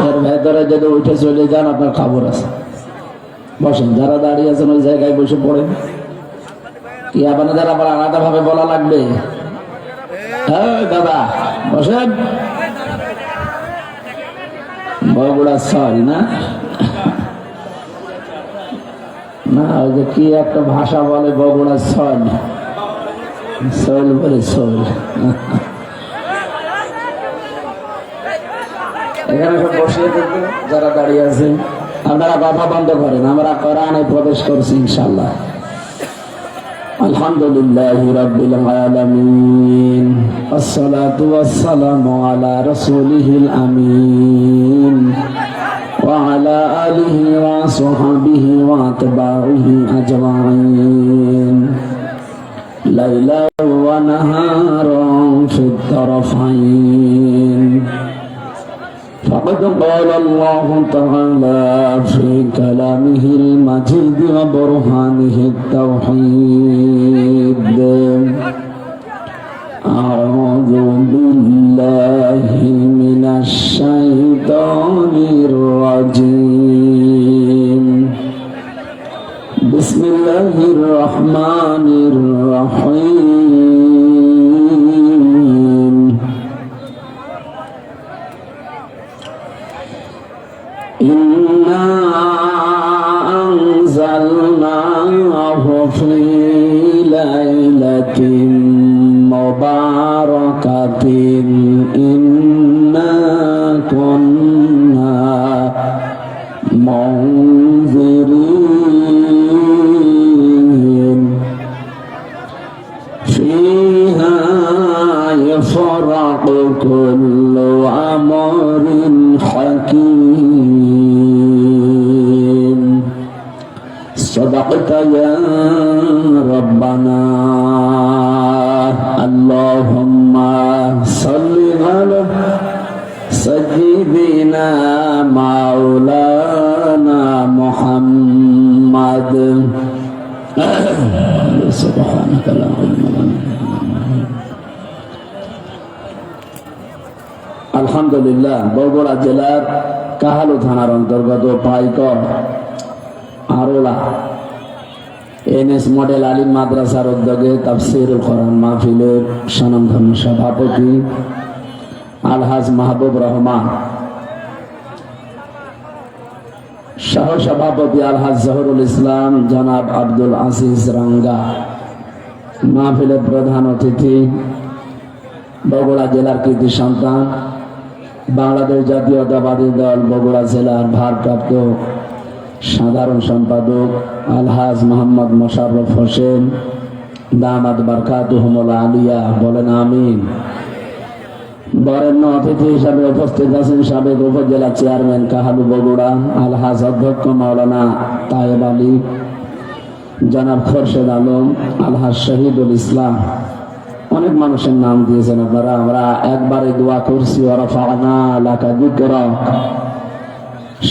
এর ভেতরে যদি উঠে চলে যান আপনার খবর আছে। বসেন, যারা দাঁড়িয়ে আছেন ওই জায়গায় বসে পড়েন। কি আপনাদের আবার আলাদা ভাবে বলা লাগবে? হ্যাঁ দাদা বসেন। বগুড়া সরি না, না ওই যে কি একটা ভাষা বলে বগুড়া সল, সল বলে সল। এখানে সব বসিয়ে দেখবেন যারা দাঁড়িয়ে আছে। আপনারা কথা বন্ধ করেন, আমরা কোরআনে প্রবেশ করছি ইনশাআল্লাহ। আলহামদুলিল্লাহি রাব্বিল আলামিন, আসসালাতু ওয়াসসালামু আলা রাসূলিহিল আমিন ওয়া আলা আলিহি ওয়া সাহবিহি ওয়া আতবাইহি আজমাইন, লাইলান ওয়া নাহারান ফিত তারফাইন। فقد قال الله تعالى في كلامه المجيد وبرهانه التوحيد: أعوذ بالله من الشيطان الرجيم، بسم الله الرحمن الرحيم. إنا أنزلناه في ليلة مباركة إنا كنا منذرين فيها يفرق كل أمر حكيم. صدقت يا ربنا، اللهم صل على سيدنا مولانا محمد. سبحانك لا علم لنا. আলহামদুলিল্লাহ, বগুড়া জেলার কাহালু থানার অন্তর্গত পাইকর আরোলা এনএস মডেল আলিম মাদ্রাসার উদ্যোগে তাফসীরুল কোরআন মাহফিলের স্বনামধন্য সভাপতি আলহাজ মাহবুব রহমান, সহ সভাপতি আলহাজ জহুরুল ইসলাম জনাব আব্দুল আজিজ রাঙ্গা, মাহফিলের প্রধান অতিথি বগুড়া জেলার কৃতি সন্তান বাংলাদেশ জাতীয়তাবাদী দল বগুড়া জেলার ভারপ্রাপ্ত সাধারণ সম্পাদক আলহাজ মোহাম্মদ মোশাররফ হোসেন দামাত বারকাতুহুমুল আলিয়া, বলেন আমিন। বরেণ্য অতিথি হিসাবে উপস্থিত আছেন সাবেক উপজেলা চেয়ারম্যান কাহালু বগুড়া আলহাজ অধ্যক্ষ মাওলানা তায়েব আলী, জনাব খোরশেদ আলম, আলহাজ শহীদুল ইসলাম। অনেক মানুষের নাম দিয়েছেন আপনারা, আমরা একবারে দোয়া করছি ওয়ারাফা'না লাকা যিকরাক,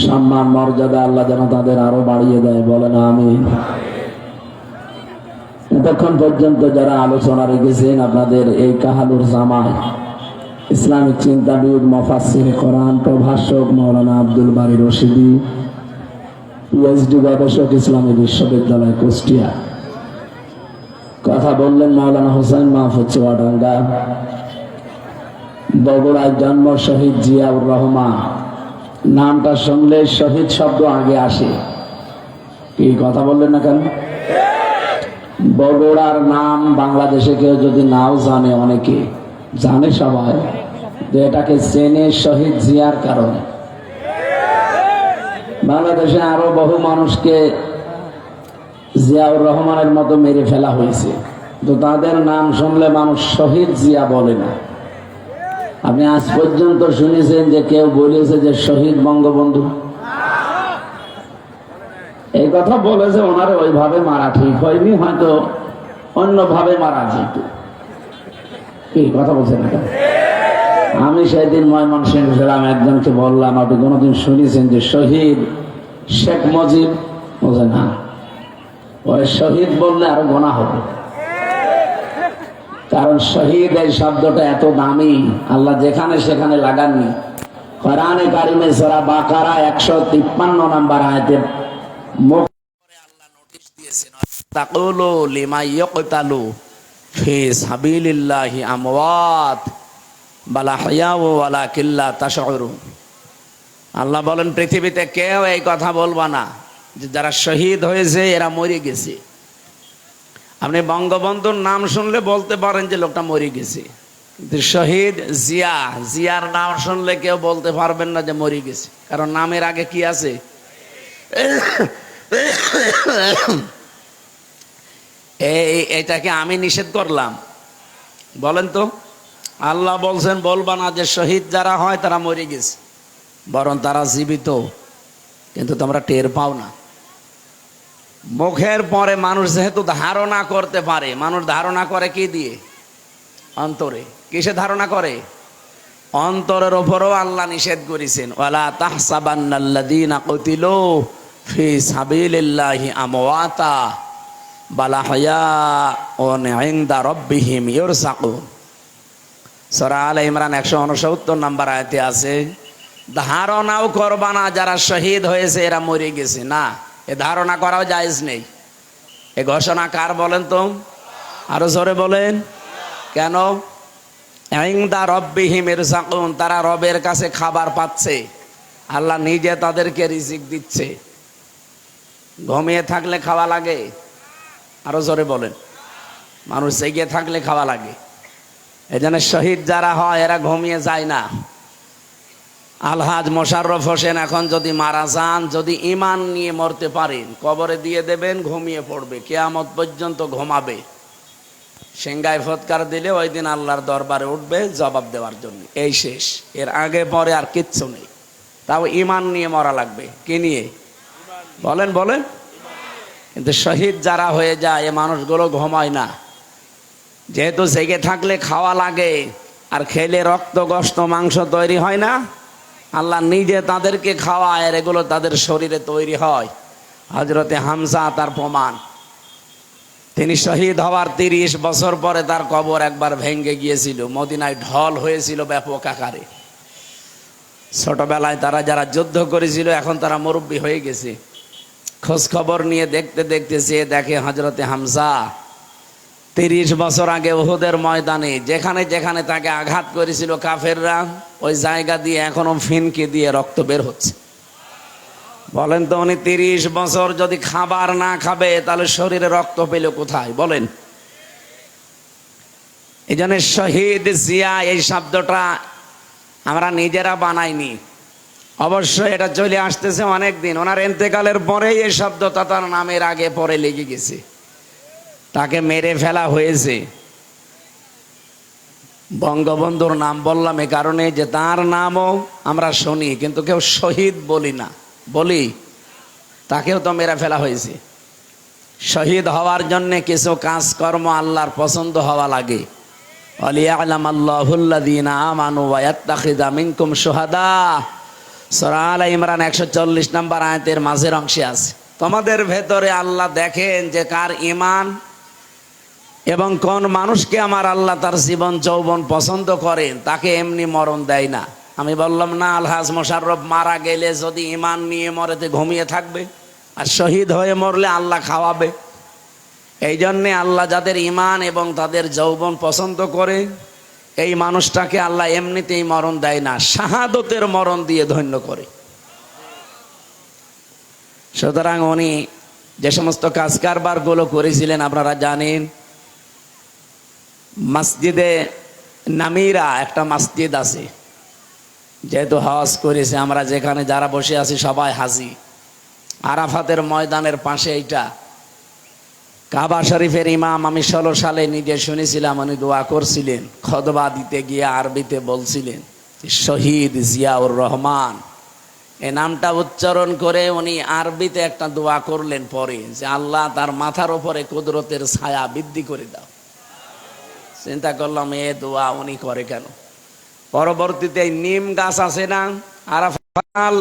সম্মান মর্যাদা আল্লাহ যেন তাদের আরো বাড়িয়ে দেয়, বলেন আমিন। এতক্ষণ পর্যন্ত যারা আলোচনা রেখেছেন আপনাদের এই কাহালুর জামায় ইসলামিক চিন্তাবিদ মুফাসসির কোরআন প্রভাষক মাওলানা আব্দুল বারী রশিদি, পিএইচডি গবেষক, ইসলামী বিশ্ববিদ্যালয় কুষ্টিয়া। কথা বললেন মাওলানা হোসেন মাহফুজ চুয়াডাঙ্গা। বগুড়ায় জন্ম শহীদ জিয়াউর রহমান, নামটা শুনলে শহীদ শব্দ আগে আসে। কি কথা বললেন না কেন? বগুড়ার নাম বাংলাদেশে কেউ যদি নাও জানে, অনেকে জানে, সবাই যে এটাকে চেনে শহীদ জিয়ার কারণে। বাংলাদেশে আরো বহু মানুষকে জিয়াউর রহমানের মতো মেরে ফেলা হয়েছে, তো তাদের নাম শুনলে মানুষ শহীদ জিয়া বলে না। আপনি আজ পর্যন্ত শুনেছেন যে কেউ বলেছে যে শহীদ বঙ্গবন্ধু? এই কথা বলেছে, ওনারে ওইভাবে মারা ঠিক হয়নি, হয়তো অন্যভাবে মারা যেত। কি কথা বলছেন না? আমি সেদিন ময়মনসিংহ ছিলাম, একজনকে বললাম আপনি কোনোদিন শুনেছেন যে শহীদ শেখ মুজিব? বলছে না। ওই শহীদ বললে আরো গোনা হবে, কারণ শহীদ এই শব্দটা এত দামি, আল্লাহ যেখানে সেখানে লাগাননি। কোরআনে কারিমে সূরা বাকারা 153 নম্বর আয়াতে মুখ করে আল্লাহ নোটিশ দিয়েছেন, তাকুলু লিমা ইয়াকতালু ফি সাবিলিল্লাহি আমওয়াত বাল আহইয়াউ ওয়ালাকিন লা তাশউরুন। আল্লাহ বলেন, পৃথিবীতে কেউ এই কথা বলবা না যে যারা শহীদ হয়েছে এরা মরে গেছে। আপনি বঙ্গবন্ধুর নাম শুনলে বলতে পারেন যে লোকটা মরে গেছে, কিন্তু শহীদ জিয়ার নাম শুনলে কেউ বলতে পারবেন না যে মরে গেছে, কারণ নামের আগে কি আছে? এটাকে আমি নিষেধ করলাম? বলেন তো। আল্লাহ বলছেন বলবা না যে শহীদ যারা হয় তারা মরে গেছে, বরং তারা জীবিত, কিন্তু তোমরা টের পাও না। মুখের পরে মানুষ যেহেতু ধারণা করতে পারে, মানুষ ধারণা করে কি দিয়ে? অন্তরে। কিসে ধারণা করে? অন্তরের ওপরও আল্লাহ নিষেধ করেছেন, ওয়ালা তাহসাবান্নাল্লাযীনা কুতিলু ফি সাবিলিল্লাহি আমওয়াতা বাল আহইয়াউন ইনদা রাব্বিহিম ইরযাকুন। সূরা আলে ইমরান 169 নম্বর আয়াতে আছে, ধারণাও করবা না যারা শহীদ হয়েছে এরা মরে গেছে। না, এ ধারণা করাও জায়েজ নেই। এ ঘোষণা কার বলেন তো? আরো জোরে বলেন। কেন? ইনদা রাব্বিহিম ইরযাকুন, তারা রবের কাছে খাবার পাচ্ছে, আল্লাহ নিজে তাদেরকে রিজিক দিচ্ছে। ঘুমিয়ে থাকলে খাওয়া লাগে? আরো জোরে বলেন। মানুষ জেগে থাকলে খাওয়া লাগে। এজন্য শহীদ যারা হয় এরা ঘুমিয়ে যায় না। আলহাজ মোশাররফ হোসেন এখন যদি মারা যান, যদি ঈমান নিয়ে মরতে পারেন, কবরে দিয়ে দেবেন, ঘুমিয়ে পড়বে, কিয়ামত পর্যন্ত ঘুমাবে। সিংগায় ফৎকার দিলে ওই দিন আল্লাহর দরবারে উঠবে জবাব দেওয়ার জন্য। এই শেষ, এর আগে পরে আর কিচ্ছু নেই। তাও ঈমান নিয়ে মরা লাগবে। কি নিয়ে? বলেন বলেন। কিন্তু শহীদ যারা হয়ে যায় এ মানুষগুলো ঘুমায় না, যেহেতু জেগে থাকলে খাওয়া লাগে, আর খেলে রক্ত গোশত মাংস তৈরি হয় না, আল্লাহ নিজে তাদেরকে খাওয়ায়, আর এগুলো তাদের শরীরে তৈরি হয়। হযরতে হামজা তার প্রমাণ। তিনি শহীদ হওয়ার 30 বছর পরে তার কবর একবার ভেঙে গিয়েছিল, মদিনায় ঢল হয়েছিল ব্যাপক আকারে। ছোটবেলায় তারা যারা যুদ্ধ করেছিল এখন তারা মুরব্বী হয়ে গেছে, খোঁজ খবর নিয়ে দেখতে দেখতে যেয়ে দেখে হযরতে হামজা 30 বছর আগে উহুদের ময়দানে যেখানে যেখানে তাকে আঘাত করেছিল কাফেররা, ওই জায়গা দিয়ে এখনো ফিনকে দিয়ে রক্ত বের হচ্ছে। বলেন তো, উনি 30 বছর যদি খাবার না খাবে তাহলে শরীরে রক্ত পেল কোথায়? বলেন। এই জন্য শহীদ জিয়া এই শব্দটা আমরা নিজেরা বানাইনি, অবশ্যই এটা চলে আসতেছে অনেক দিন। ওনার ইন্তেকালের পরেই এই শব্দটা তার নামের আগে পরে লেগে গেছে, তাকে মেরে ফেলা হয়েছে। বঙ্গবন্ধুর নাম বললাম এ কারণে যে তার নামও আমরা শুনি, কিন্তু কেউ শহীদ বলি না। বলি? তাকেও তো মেরে ফেলা হয়েছে। শহীদ হওয়ার জন্য কিছু কাজকর্ম আল্লাহর পছন্দ হওয়া লাগে। ওয়ালিয়ালামাল্লাহুল্লাযীনা আমানু ওয়া ইয়াত্তাখিযা মিনকুম শুহাদা, সূরা আলে ইমরান 140 নম্বর আয়াতের মাঝের অংশে আছে। তোমাদের ভেতরে আল্লাহ দেখেন যে কার ঈমান এবং কোন মানুষকে আমার আল্লাহ তার জীবন যৌবন পছন্দ করেন, তাকে এমনি মরণ দেয় না। আমি বললাম না, আলহাজ মোশাররফ মারা গেলে যদি ঈমান নিয়ে মরেতে ঘুমিয়ে থাকবে, আর শহীদ হয়ে মরলে আল্লাহ খাওয়াবে। এই জন্যে আল্লাহ যাদের ঈমান এবং তাদের যৌবন পছন্দ করে, এই মানুষটাকে আল্লাহ এমনিতেই মরণ দেয় না, শাহাদতের মরণ দিয়ে ধন্য করে। সুতরাং উনি যে সমস্ত কাজ কারবার গুলো করেছিলেন আপনারা জানেন। মসজিদে নামিরা একটা মসজিদ আছে, যেহেতু হজ করেছে, আমরা যেখানে যারা বসে আছি সবাই হাজি। আরাফাতের ময়দানের পাশে এইটা কাবা শরীফের ইমাম। আমি 16 সালে নিজে শুনেছিলাম, উনি দোয়া করছিলেন, খুতবা দিতে গিয়ে আরবিতে বলছিলেন শহীদ জিয়াউর রহমান, এই নামটা উচ্চারণ করে উনি আরবিতে একটা দোয়া করলেন পরে, যে আল্লাহ তার মাথার উপরে কুদরতের ছায়া বৃদ্ধি করে দাও। চিন্তা করলাম এ দোয়া উনি করে কেন? পরবর্তীতে নিম গাছ আছে না, আরাফাত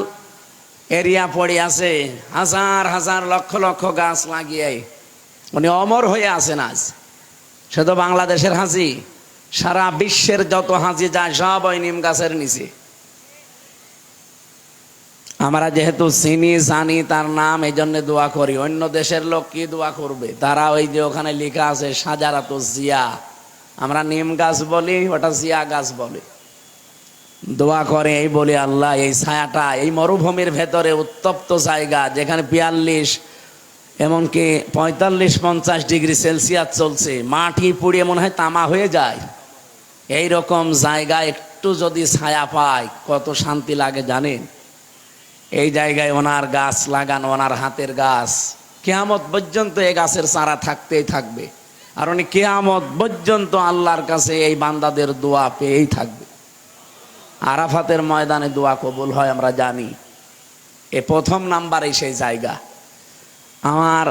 এরিয়া পড়ে আছে, হাজার হাজার লক্ষ লক্ষ গাছ লাগিয়ে উনি অমর হয়ে আছেন। আজ শুধু বাংলাদেশের হাজি, সারা বিশ্বের যত হাজি যায় সব ওই নিম গাছের নিচে। আমরা যেহেতু চিনি জানি তার নাম, এই জন্য দোয়া করি। অন্য দেশের লোক কি দোয়া করবে? তারা ওই যে ওখানে লেখা আছে সাজারাত জিয়া, আমরা নিম গাছ বলি, ওটা জিয়া গাছ বলে। দোয়া করে এই বলি, আল্লাহ এই ছায়াটা, এই মরুভূমির ভেতরে উত্তপ্ত জায়গা যেখানে 42 এমনকি 45-50 ডিগ্রি সেলসিয়াস চলছে, মাটি পুড়িয়ে মনে হয় তামা হয়ে যায়, এই রকম জায়গায় একটু যদি ছায়া পায় কত শান্তি লাগে জানেন? এই জায়গায় ওনার গাছ লাগানো, ওনার হাতের গাছ, কিয়ামত পর্যন্ত এই গাছের চারা থাকতেই থাকবে। আর উনি কিয়ামত পর্যন্ত আল্লাহর কাছে এই বান্দাদের দোয়া পেয়েই থাকবে। আরাফাতের ময়দানে দোয়া কবুল হয় আমরা জানি। এ প্রথম নাম্বারে সেই জায়গা। আমার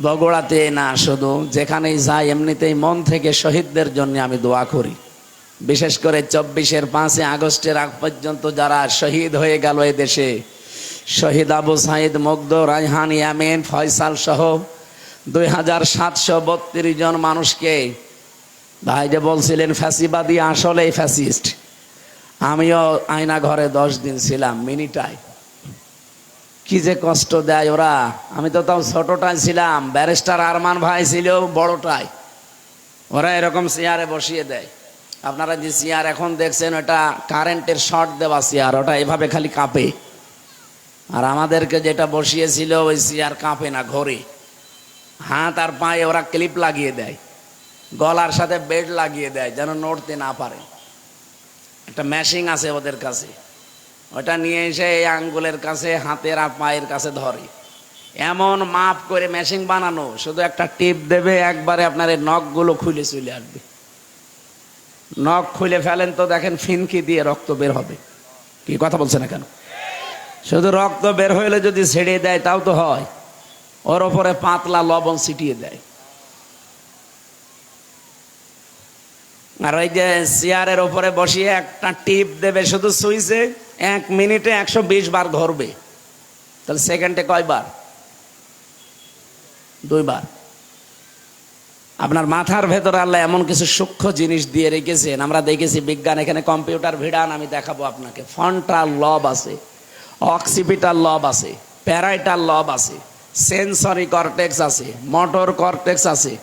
বগুড়াতে না, শুধু যেখানেই যাই এমনিতেই মন থেকে শহীদদের জন্য আমি দোয়া করি। বিশেষ করে 24-এর 5 আগস্টের আগ পর্যন্ত যারা শহীদ হয়ে গেল এ দেশে, শহীদ আবু সাইদ, মুগ্ধ, রায়হান, ইয়ামিন, ফয়সাল সহ 2732 জন মানুষকে, ভাই যে বলছিলেন ফ্যাসিবাদী, আসলেই ফ্যাসিস্ট। আমিও আয়না ঘরে 10 দিন ছিলাম, মিনিটায়। কি যে কষ্ট দেয় ওরা। আমি তো তাও ছোটটাই ছিলাম, ব্যারিস্টার আরমান ভাই ছিল বড়টাই। ওরা এরকম চেয়ারে বসিয়ে দেয়। আপনারা যে চেয়ার এখন দেখছেন ওটা কারেন্টের শর্ট দেওয়া চেয়ার, ওটা এভাবে খালি কাঁপে। আর আমাদেরকে যেটা বসিয়েছিল ওই চেয়ার কাঁপে না, ঘোরে। হাত আর পায়ে ওরা ক্লিপ লাগিয়ে দেয়, গলার সাথে বেল্ট লাগিয়ে দেয় যেন নড়তে না পারে। একটা মেশিন আছে ওদের কাছে, ওটা নিয়ে এসে এই আঙ্গুলের কাছে, হাতের আর পায়ের কাছে ধরে। এমন মাপ করে মেশিন বানানো, শুধু একটা টিপ দেবে, একবারে আপনার এই নখগুলো খুলে চলে আসবে। নখ খুলে ফেলেন তো দেখেন ফিনকি দিয়ে রক্ত বের হবে। কি কথা বলছে না কেন? শুধু রক্ত বের হইলে যদি ছেড়ে দেয় তাও তো হয়, ওর ওপরে পাতলা লবণ ছিটিয়ে দেয়। আর ওই যে চেয়ারের ওপরে বসিয়ে একটা টিপ দেবে শুধু সুইচে, 1 মিনিটে 120 বার ধরবে। তাহলে সেকেন্ডে কয়বার? 2 বার। আপনার মাথার ভেতরে আল্লাহ এমন কিছু সূক্ষ্ম জিনিস দিয়ে রেখেছেন, আমরা দেখেছি বিজ্ঞান। এখানে কম্পিউটার ভিড়ান, আমি দেখাবো আপনাকে। ফ্রন্টাল লব আছে, অক্সিপিটাল লব আছে, প্যারাইটাল লব আছে, সেন্সরি কর্টেক্স আছে, মোটর কর্টেক্স আছে,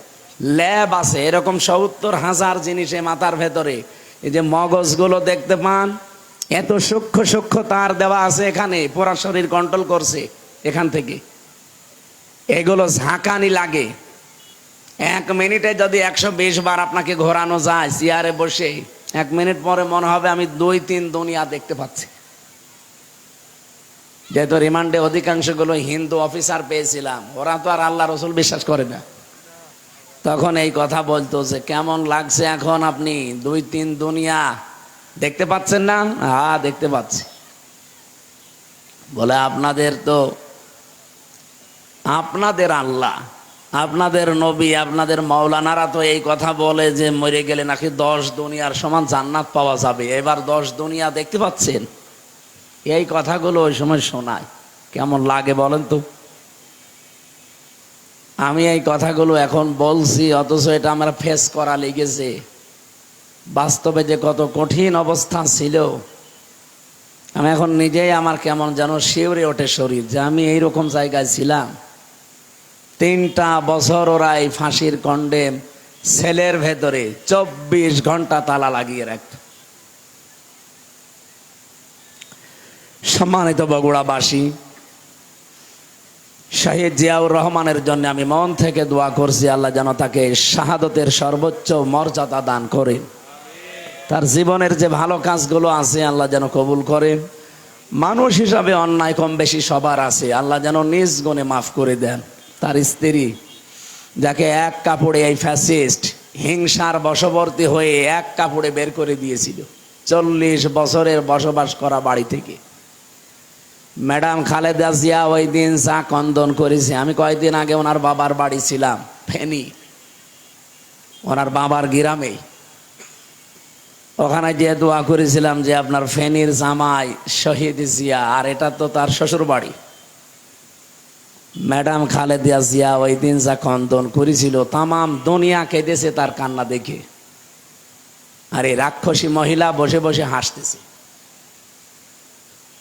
ল্যাব আছে। এরকম 70,000 জিনিসে মাথার ভেতরে। এই যে মগজগুলো দেখতে পান, এত সূক্ষ্ম সূক্ষ্ম তার দেওয়া আছে এখানে, পুরা শরীর কন্ট্রোল করছে এখান থেকে। এগুলো ঝাঁকানি লাগে। 1 মিনিটে যদি 120 বার আপনাকে ঘোরানো যায় চেয়ারে বসে, 1 মিনিট পরে মনে হবে আমি 2-3 দুনিয়া দেখতে পাচ্ছি। যেহেতু রিমান্ডে অধিকাংশগুলো হিন্দু অফিসার পেয়েছিলাম, ওরা তো আর আল্লাহ রসুল বিশ্বাস করে না। তখন এই কথা বলতো যে কেমন লাগছে এখন আপনি 2-3 দুনিয়া দেখতে পাচ্ছেন না? হ্যাঁ দেখতে পাচ্ছি। বলে আপনাদের তো, আপনাদের আল্লাহ, আপনাদের নবী, আপনাদের মাওলানারা তো এই কথা বলে যে মরে গেলে নাকি 10 দুনিয়ার সমান জান্নাত পাওয়া যাবে। এবার 10 দুনিয়া দেখতে পাচ্ছেন। এই কথাগুলো ওই সময় শোনায়, কেমন লাগে বলেন তো? আমি এই কথাগুলো এখন বলছি, অথচ এটা আমার ফেস করা লেগেছে। বাস্তবে যে কত কঠিন অবস্থা ছিল, আমি এখন নিজেই আমার কেমন যেন শিউরে ওঠে শরীর, যে আমি এইরকম জায়গায় ছিলাম। 3টা বছর ওরা এই ফাঁসির কন্ডেম সেলের ভেতরে 24 ঘন্টা তালা লাগিয়ে রাখত। সম্মানিত বগুড়াবাসী, শহীদ জিয়াউর রহমানের জন্য আমি মন থেকে দোয়া করছি, আল্লাহ যেন তাকে শাহাদতের সর্বোচ্চ মর্যাদা দান করেন। তার জীবনের যে ভালো কাজগুলো আছে আল্লাহ যেন কবুল করেন। মানুষ হিসাবে অন্যায় কম বেশি সবার আছে, আল্লাহ যেন নিজ গুণে মাফ করে দেন। তার স্ত্রী, যাকে এক কাপড়ে এই ফ্যাসিস্ট হিংসার বশবর্তী হয়ে এক কাপড়ে বের করে দিয়েছিল 40 বছরের বসবাস করা বাড়ি থেকে, ম্যাডাম খালেদা জিয়া ওই দিন যা কন্দন করেছে। আমি কয়েকদিন আগে ওনার বাবার বাড়ি ছিলাম, ফেনী, ওনার বাবার গ্রামে। ওখানে যে দোয়া করেছিলাম যে আপনার ফেনীর জামাই শহীদ জিয়া, আর এটা তো তার শ্বশুর বাড়ি। ম্যাডাম খালেদা জিয়া ওই দিন যা কন্দন করেছিল, তামাম দুনিয়া কেঁদেছে তার কান্না দেখে। আর এই রাক্ষসী মহিলা বসে বসে হাসতেছে।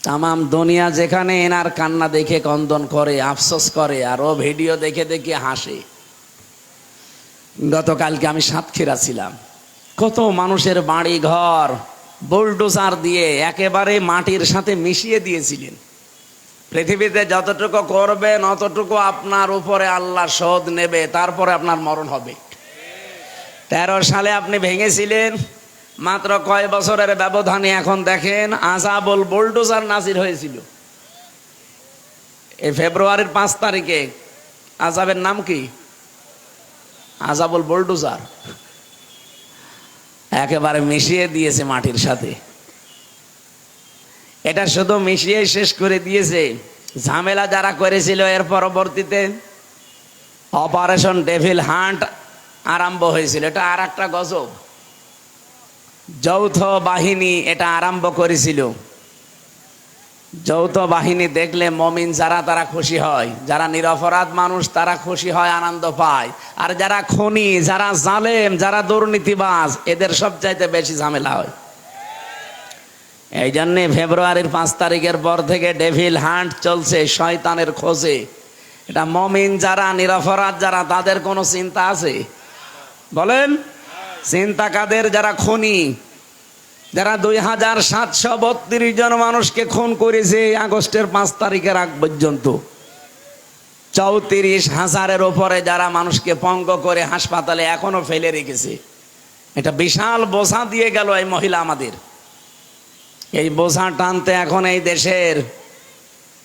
তামাম দুনিয়া যেখানে এনার কান্না দেখে কন্দন করে, আফসোস করে, আর ও ভিডিও দেখে দেখে হাসে। গতকালকে আমি সাতক্ষীরা ছিলাম, কত মানুষের বাড়ি ঘর বুলডোজার দিয়ে একেবারে মাটির সাথে মিশিয়ে দিয়েছিলেন। পৃথিবীতে যতটুকু করবেন অতটুকু আপনার উপরে আল্লাহ শোধ নেবে, তারপরে আপনার মরণ হবে। 13 সালে আপনি ভেঙেছিলেন, মাত্র কয় বছরের ব্যবধানে এখন দেখেন আযাবুল বুলডোজার নাজির হয়েছিল। এই ফেব্রুয়ারির 5 তারিখে আযাবের নাম কি? আযাবুল বুলডোজার। একেবারে মিশিয়ে দিয়েছে মাটির সাথে। এটা শুধু মিশিয়ে শেষ করে দিয়েছে, ঝামেলা যারা করেছিল এর পরবর্তীতে অপারেশন ডেভিল হান্ট আরম্ভ হয়েছিল। এটা আর একটা গজব। যৌথ বাহিনী এটা আরম্ভ করেছিল। যৌথ বাহিনী দেখলে মমিন যারা তারা খুশি হয়, যারা নিরপরাধ মানুষ তারা খুশি হয়, আনন্দ পায়। আর যারা খুনি, যারা জালেম, যারা দুর্নীতিবাজ, এদের সবচাইতে বেশি ঝামেলা হয়। এই জন্যে ফেব্রুয়ারির 5 তারিখের পর থেকে ডেভিল হান্ট চলছে শয়তানের খোঁজে। এটা মমিন যারা, নিরপরাধ যারা, তাদের কোনো চিন্তা আছে? বলেন, চিন্তা কাদের? যারা খুনি, যারা 2732 জন মানুষকে খুন করেছে আগস্টের 5 তারিখের আগ পর্যন্ত। 34,000-এর উপরে যারা মানুষকে পঙ্গ করে হাসপাতালে এখনো ফেলে রেখেছে। এটা বিশাল বোঝা দিয়ে গেল এই মহিলা আমাদের। এই বোঝা টানতে এখন এই দেশের,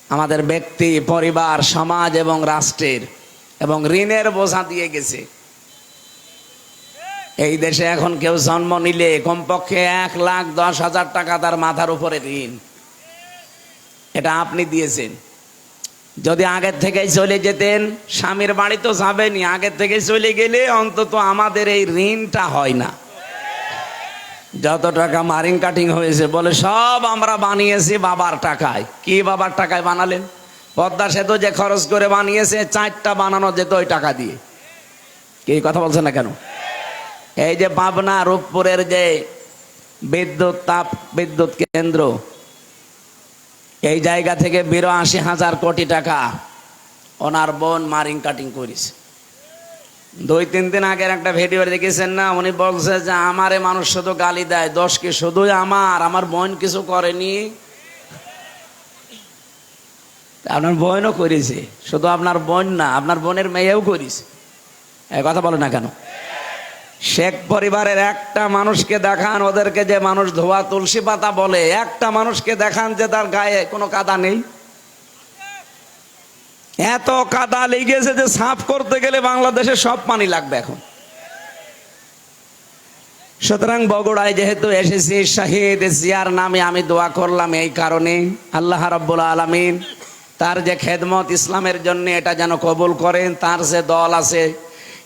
আমাদের ব্যক্তি, পরিবার, সমাজ এবং রাষ্ট্রের এবং ঋণের বোঝা দিয়ে গেছে। এই দেশে এখন কেউ জন্ম নিলে কমপক্ষে 1,10,000 টাকা তার মাথার উপরে ঋণ। এটা আপনি দিয়েছেন। যদি আগের থেকেই চলে যেতেন, স্বামীর বাড়ি তো যাবেনি, আগের থেকে চলে গেলে অন্তত আমাদের এই ঋণটা হয় না। যত টাকা মারিং কাটিং হয়েছে বলে সব আমরা বানিয়েছি বাবার টাকায়। কি বাবার টাকায় বানালেন? পদ্মা সেতু যে খরচ করে বানিয়েছে, 4টা বানানো যেত ওই টাকা দিয়ে। কি কথা বলছেন না কেন? এই যে পাবনা রূপপুরের যে বিদ্যুৎ কেন্দ্র, এই জায়গা থেকে 82,000 কোটি টাকা ওনার বোন মারিং কাটিং করেছে। 2-3 দিন আগের একটা ভিডিও দেখেছেন না? উনি বলছে যে আমারে মানুষ শুধু গালি দেয়, দোষ কি শুধুই আমার বোন কিছু করেনি? আপনার বোনও করেছে, শুধু আপনার বোন না, আপনার বোনের মেয়েও করেছে। এই কথা বলে না কেন? শেখ পরিবারের একটা মানুষকে দেখান, ওদেরকে যে মানুষ ধোয়া তুলসী পাতা বলে, একটা মানুষকে দেখান যে তার গায়ে কোনো কাদা নেই। এত কাদা লেগেছে যে সাফ করতে গেলে বাংলাদেশে সব পানি লাগবে এখন। সুতরাং বগুড়ায় যেহেতু এসেছি, শহীদ জিয়ার নামে আমি দোয়া করলাম এই কারণে, আল্লাহ রাব্বুল আলামিন তার যে খেদমত ইসলামের জন্য এটা যেন কবুল করেন। তার যে দল আছে,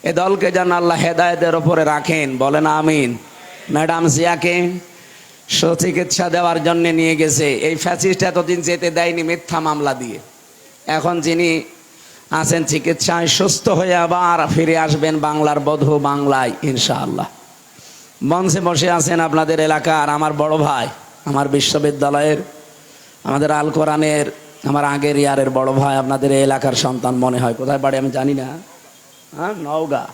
এ দলকে যেন আল্লাহ হেদায়েতের উপরে রাখেন। বলেন আমিন। ম্যাডাম জিয়াকে সুচিকিৎসা দেওয়ার জন্য নিয়ে গেছে। এই ফ্যাসিস্ট এতদিন যেতে দেয়নি মিথ্যা মামলা দিয়ে। এখন যিনি আছেন চিকিৎসায়, সুস্থ হয়ে আবার ফিরে আসবেন বাংলার বধূ, বাংলায় ইনশাআল্লাহ। মঞ্চে বসে আছেন আপনাদের এলাকার আমার বড় ভাই, আমার বিশ্ববিদ্যালয়ের, আমাদের আল কোরআনের, আমার আগের ইয়ারের বড় ভাই, আপনাদের এই এলাকার সন্তান মনে হয়। কোথায় বাড়ি আমি জানি না। হ্যাঁ, নওগাঁ,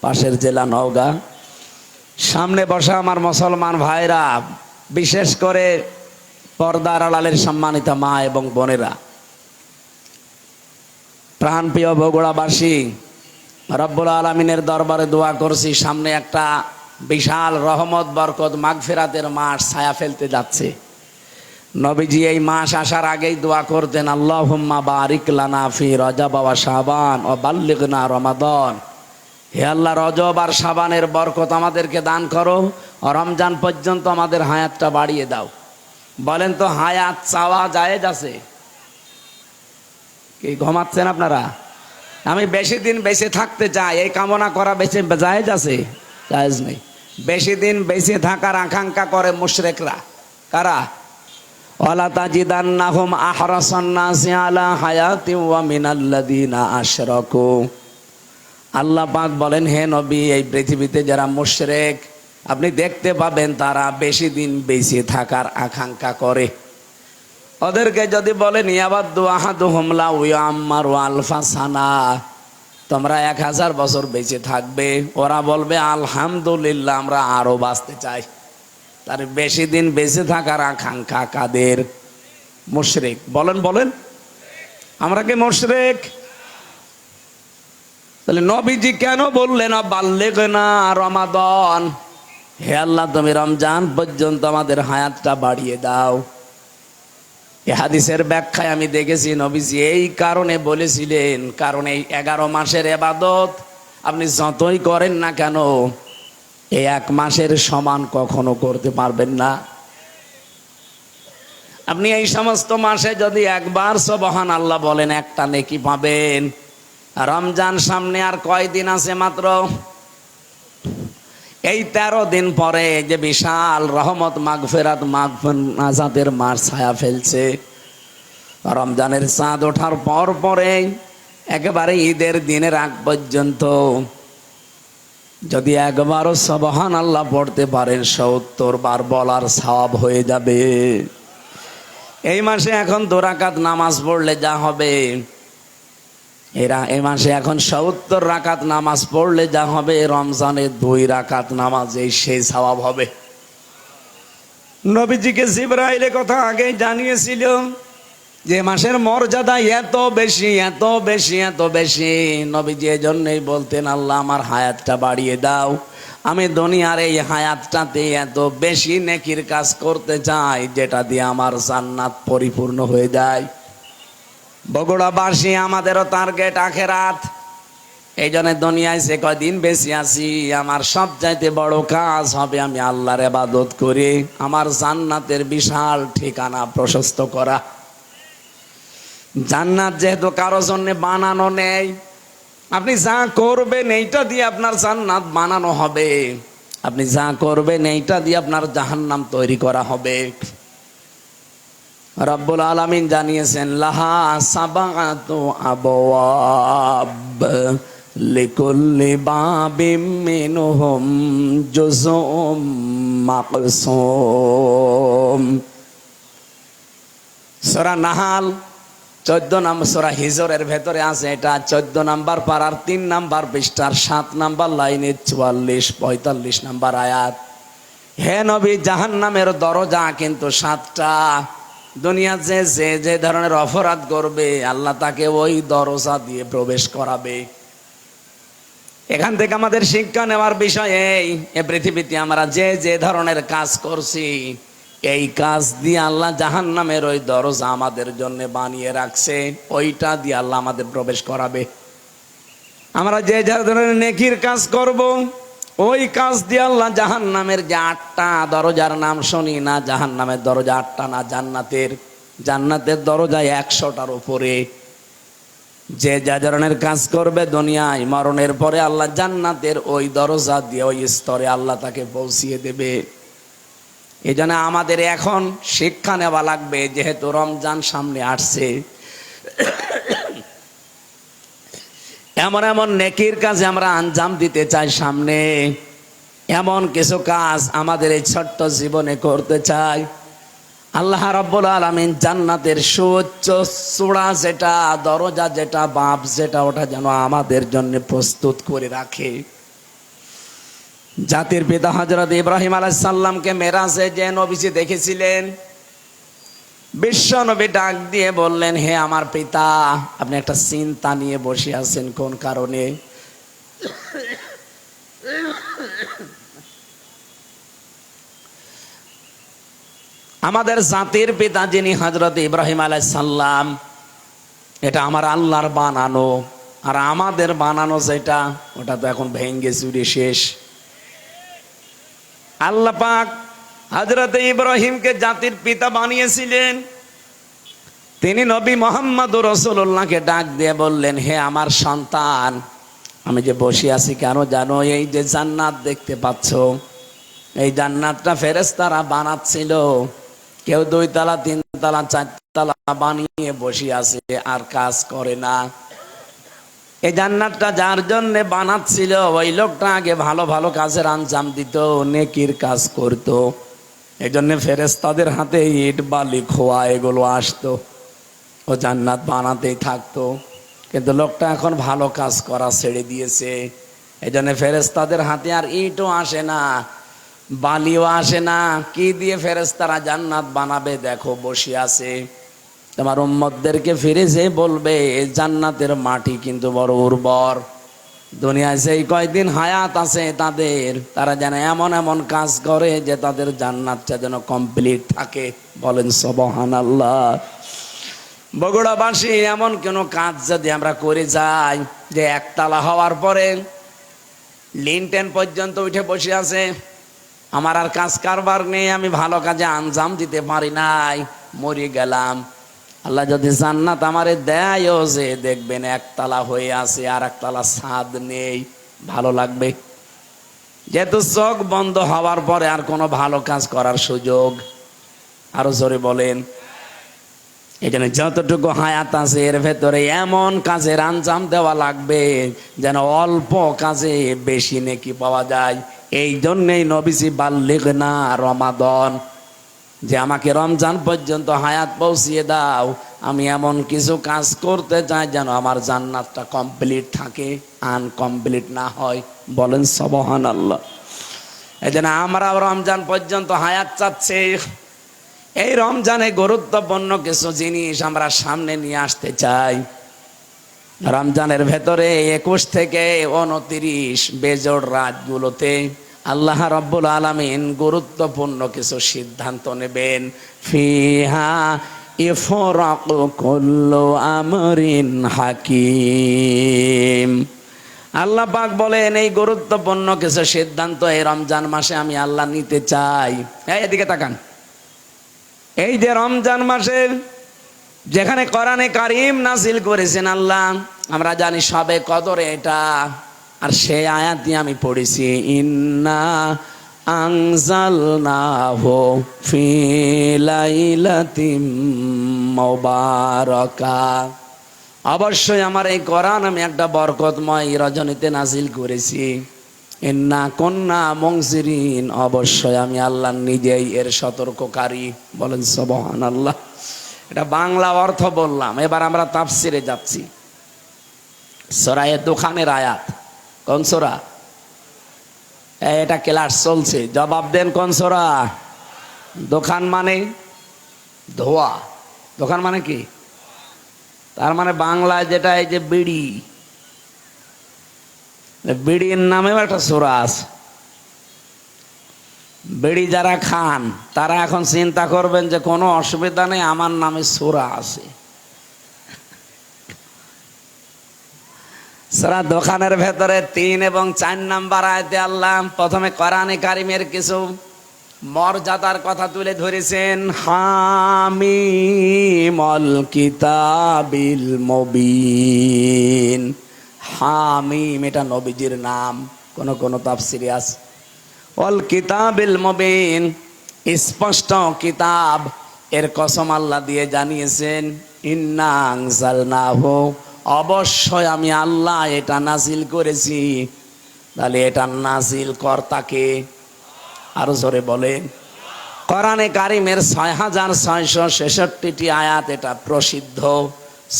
পাশের জেলা নওগাঁ। সামনে বসা আমার মুসলমান ভাইরা, বিশেষ করে পর্দার আড়ালের সম্মানিত মা এবং বোনেরা, প্রাণপ্রিয় বগুড়াবাসী, রব্বুল আলামিনের দরবারে দোয়া করছি, সামনে একটা বিশাল রহমত, বরকত, মাগফিরাতের মাস ছায়া ফেলতে যাচ্ছে। নবীজি এই মাস আসার আগেই দোয়া করতেন, আল্লাহুম্মা বারিক লানা ফি রজব ওয়া শাবান ওয়া বাল্লিগনা রমাদান। হে আল্লাহ, রজব আর শাবানের বরকত আমাদেরকে দান করো, রমজান পর্যন্ত আমাদের হায়াতটা বাড়িয়ে দাও। বলেন তো, হায়াত চাওয়া জায়েজ আছে? কি ঘুমাচ্ছেন আপনারা? আমি বেশি দিন বেঁচে থাকতে চাই, এই কামনা করা বেঁচে জায়েজ আছে? জায়েজ নেই। বেশি দিন বেঁচে থাকার আকাঙ্ক্ষা করে মুশরিকরা। কারা? ওয়ালা তাজিদান্নাহুম আহরাসান নাসি আলা হায়াতিন ওয়া মিনাল্লাযিনা আশরাকু। আল্লাহ পাক বলেন, হে নবী, এই পৃথিবীতে যারা মুশরিক, আপনি দেখতে পাবেন তারা বেশি দিন বেঁচে থাকার আকাঙ্ক্ষা করে। ওদেরকে যদি বলেন ইয়াবাদু আহাদুহুম লাউ ইয়াম্মারু আলফা সানা, তোমরা 1000 বছর বেঁচে থাকবে, ওরা বলবে আলহামদুলিল্লাহ আমরা আরো বাঁচতে চাই। তার বেশি দিন বেঁচে থাকার আকাঙ্ক্ষা কাদের? মুশরিক। বলেন বলেন, আমরা কি মুশরিক? তাহলে নবীজি কেন বললেন বাল্লিগনা রমাদান, হে আল্লাহ তুমি রমজান পর্যন্ত আমাদের হায়াতটা বাড়িয়ে দাও। এই হাদিসের ব্যাখ্যায় আমি দেখেছি নবীজি এই কারণে বলেছিলেন, কারণ এই 11 মাসের ইবাদত আপনি যতই করেন না কেন এই 1 মাসের সমান কখনো করতে পারবেন না। আপনি এই সমস্ত মাসে যদি একবার সুবহানাল্লাহ বলেন একটা নেকি পাবেন। রমজান সামনে আর কয়দিন আছে? মাত্র এই 13 দিন পরে যে বিশাল রহমত মাগফিরাত নাজাতের মাস ছায়া ফেলছে। রমজানের চাঁদ ওঠার পর পরে একেবারে ঈদের দিনের আগ পর্যন্ত যদি একবারও সুবহানাল্লাহ পড়তে পারেন 70 বার বলার সওয়াব হয়ে যাবে। এই মাসে এখন 2 রাকাত নামাজ পড়লে যা হবে, এই মাসে এখন 70 রাকাত নামাজ পড়লে যা হবে, রমজানে 2 রাকাত নামাজেই সেই সওয়াব হবে। নবীজিকে জিবরাইল কথা আগেই জানিয়েছিল যে মাসের মর্যাদা এত বেশি এত বেশি এত বেশি। নবীজি এজন্যই বলতেন আল্লাহ আমার হায়াতটা বাড়িয়ে দাও, আমি দুনিয়ার এই হায়াতটাতে এত বেশি নেকির কাজ করতে চাই যেটা দিয়ে আমার জান্নাত পরিপূর্ণ হয়ে যায়। বগুড়াবাসী আমাদেরও টার্গেট আখেরাত। এই জন্য দুনিয়ায় সে কয়দিন বেশি আছি, আমার সবচাইতে বড় কাজ হবে আমি আল্লাহর ইবাদত করে আমার জান্নাতের বিশাল ঠিকানা প্রশস্ত করা। জান্নাত যেহেতু কারো জন্য বানানো নেই, আপনি যা করবেন এইটা দিয়ে আপনার জান্নাত বানানো হবে, আপনি যা করবেন এইটা দিয়ে আপনার জাহান্নাম তৈরি করা হবে। রব্বুল আলামিন জানিয়েছেন লাহা সাবাতু আবওয়াব লিকুল্লি বাবিম মিনহুম জুজউম মাকসুম। সূরা নাহাল 14 নম্বর, সূরা হিজরের ভেতরে আছে এটা 14 নম্বর পারার 3 নম্বর পৃষ্ঠার 7 নম্বর লাইনে 44-45 নম্বর আয়াত। হে নবী জাহান্নামের দরজা কিন্তু 7টা। দুনিয়া যে যে ধরনের অপরাধ করবে আল্লাহ তাকে ওই দরজা দিয়ে প্রবেশ করাবে। এখান থেকে আমাদের শিক্ষা নেওয়ার বিষয় এই পৃথিবীতে আমরা যে ধরনের কাজ করছি এই কাজ দিয়ে আল্লাহ জাহান্নামের ওই দরজা আমাদের জন্য বানিয়ে রাখছে, ওইটা দিয়ে আল্লাহ আমাদের প্রবেশ করাবে। আমরা যে ধরনের নেকির কাজ করব ওই কাজ দিয়ে আল্লাহ জাহান্নামের যে 8টা দরজার নাম শুনি না, জাহান্নামের দরজা 8টা না, জান্নাতের দরজা 100টার উপরে। যে ধরনের কাজ করবে দুনিয়ায় মরণের পরে আল্লাহ জান্নাতের ওই দরজা দিয়ে ওই স্তরে আল্লাহ তাকে পৌঁছিয়ে দেবে। এই জন্য আমাদের এখন শিক্ষা নেওয়া লাগবে, যেহেতু রমজান সামনে আসছে, এমন এমন নেকির কাজে আমরা আঞ্জাম দিতে চাই সামনে, এমন কিছু কাজ আমাদের এই ছোট্ট জীবনে করতে চাই। আল্লাহ রাব্বুল আলামিন জান্নাতের সুউচ্চ চূড়া যেটা, দরজা যেটা, বাপ যেটা, ওটা যেন আমাদের জন্য প্রস্তুত করে রাখে। জাতির পিতা হযরত ইব্রাহিম আলাইহিস সালামকে মেরাজে যে নবীজি দেখেছিলেন, বিশ্ব নবী ডাক দিয়ে বললেন হে আমার পিতা, আপনি একটা চিন্তা নিয়ে বসে আছেন কোন কারণে? আমাদের জাতির পিতা যিনি হযরত ইব্রাহিম আলাইহিস সালাম, এটা আমার আল্লাহর বানানো, আর আমাদের বানানো যেটা ওটা তো এখন ভেঙে চুরে শেষ। আল্লাহ পাক হযরত ইব্রাহিমকে জাতির পিতা বানিয়েছিলেন। তিনি নবী মুহাম্মদুর রাসূলুল্লাহকে ডাক দিয়ে বললেন হে আমার সন্তান, আমি যে বসে আছি কেন জানো? এই যে জান্নাত দেখতে পাচ্ছ, এই জান্নাতটা ফেরেশতারা বানাচ্ছিল। কেউ 2 তলা 3 তলা 4 তলা বানিয়ে বসে আছে আর কাজ করে না। এই জান্নাতটা যার জন্য বানাচ্ছিল ওই লোকটা আগে ভালো ভালো কাজের আঞ্জাম দিত, নেকির কাজ করত। এই জন্য ফেরেশতাদের হাতে ইট বালি খোয়া এগুলো আসতো, ও জান্নাত বানাতেই থাকতো। কিন্তু লোকটা এখন ভালো কাজ করা ছেড়ে দিয়েছে, এই জন্য ফেরেশতাদের হাতে আর ইটও আসে না, বালিও আসে না। কি দিয়ে ফেরেশতারা জান্নাত বানাবে? দেখো বসে আছে। তোমার উম্মতদেরকে ফিরে যে বলবে জান্নাতের মাটি কিন্তু বড় উর্বর। দুনিয়ায় সেই কয়দিন হায়াত আছে তাদের, তারা যেন এমন এমন কাজ করে যে তাদের জান্নাতটা যেন কমপ্লিট থাকে। বলেন সুবহানাল্লাহ। বগুড়াবাসী, এমন কোন কাজ যদি আমরা করে যাই যে একতলা হওয়ার পরে লিনটেন পর্যন্ত উঠে বসে আছে, আমার আর কাজ কারবার নেই, আমি ভালো কাজে আঞ্জাম দিতে পারি নাই, মরে গেলাম। আল্লাহ যদি জান্নাত আমারে দেয়ও, যে দেখবেন একতলা হয়ে আছে আর একতলা ছাদ নেই, ভালো লাগবে? যেহেতু চোখ বন্ধ হওয়ার পরে আর কোনো ভালো কাজ করার সুযোগ, আরো জোরে বলেন। এই জন্য যতটুকু হায়াত আছে এর ভেতরে এমন কাজের আঞ্জাম দেওয়া লাগবে যেন অল্প কাজে বেশি নেকি পাওয়া যায়। এই জন্যেই নবীজি বাল্লিগনা রমাদান, যে আমাকে রমজান পর্যন্ত হায়াত পৌঁছিয়ে দাও, আমি এমন কিছু কাজ করতে চাই যেন আমার জান্নাতটা কমপ্লিট থাকে, আনকমপ্লিট না হয়। বলেন সুবহানাল্লাহ। এই জন্য আমরা রমজান পর্যন্ত হায়াত চাচ্ছি। এই রমজানে গুরুত্বপূর্ণ কিছু জিনিস আমরা সামনে নিয়ে আসতে চাই। রমজানের ভেতরে 21 থেকে 29 বেজোড় রাতগুলোতে আল্লাহ রাব্বুল আলামিন গুরুত্বপূর্ণ কিছু সিদ্ধান্ত নেবেন। ফিহা ইফরাকু কুল্লু আমরিন হাকিম। আল্লাহ পাক বলেন এই গুরুত্বপূর্ণ কিছু সিদ্ধান্ত এই রমজান মাসে আমি আল্লাহ নিতে চাই। এদিকে তাকান। এই যে রমজান মাসে যেখানে কোরআনে কারীম নাজিল করেছেন আল্লাহ, আমরা জানি সবে কদরে এটা, আর সেই আয়াতই আমি পড়েছি, ইন্না আনজালনাহু ফি লাইলাতিম মুবারাকাহ। অবশ্যই আমার এই কোরআন আমি একটা বরকতময় রজনীতে নাজিল করেছি। ইন্না কুন্না মুনজিরিন, অবশ্যই আমি আল্লাহ নিজেই এর সতর্ককারী। বলেন সুবহানাল্লাহ। এটা বাংলা অর্থ বললাম, এবার আমরা তাফসিরে যাচ্ছি। সূরা দুখানের আয়াত। কোন সূরা? এটা ক্লাস চলছে, জবাব দেন কোন সূরা? দোকান মানে ধোয়া। দোকান মানে কি? তার মানে বাংলায় যেটা, এই যে বিড়ি, বিড়ির নামেও একটা সূরা আছে। বিড়ি যারা খান তারা এখন চিন্তা করবেন যে কোনো অসুবিধা নেই, আমার নামে সূরা আছে। সূরা দোকানের ভেতরে 3 এবং 4 নাম্বার আয়াতে আল্লাহ প্রথমে কোরআনে কারীমের কিছু মর্যাদার কথা তুলে ধরেছেন। হামিমুল কিতাবিল মুবিন। হামিম এটা নবীজির নাম, কোন কোন তাফসিরে আছে। অল কিতাবিল মুবিন, স্পষ্ট কিতাব, এর কসম আল্লাহ দিয়ে জানিয়েছেন ইন্না আনজালনাহু, অবশ্যই আমি আল্লাহ এটা নাজিল করেছি। তাহলে এটা নাজিল কর্তাকে, আরো জোরে বলেন। কোরআনে কারীমের 6666টি আয়াত এটা প্রসিদ্ধ,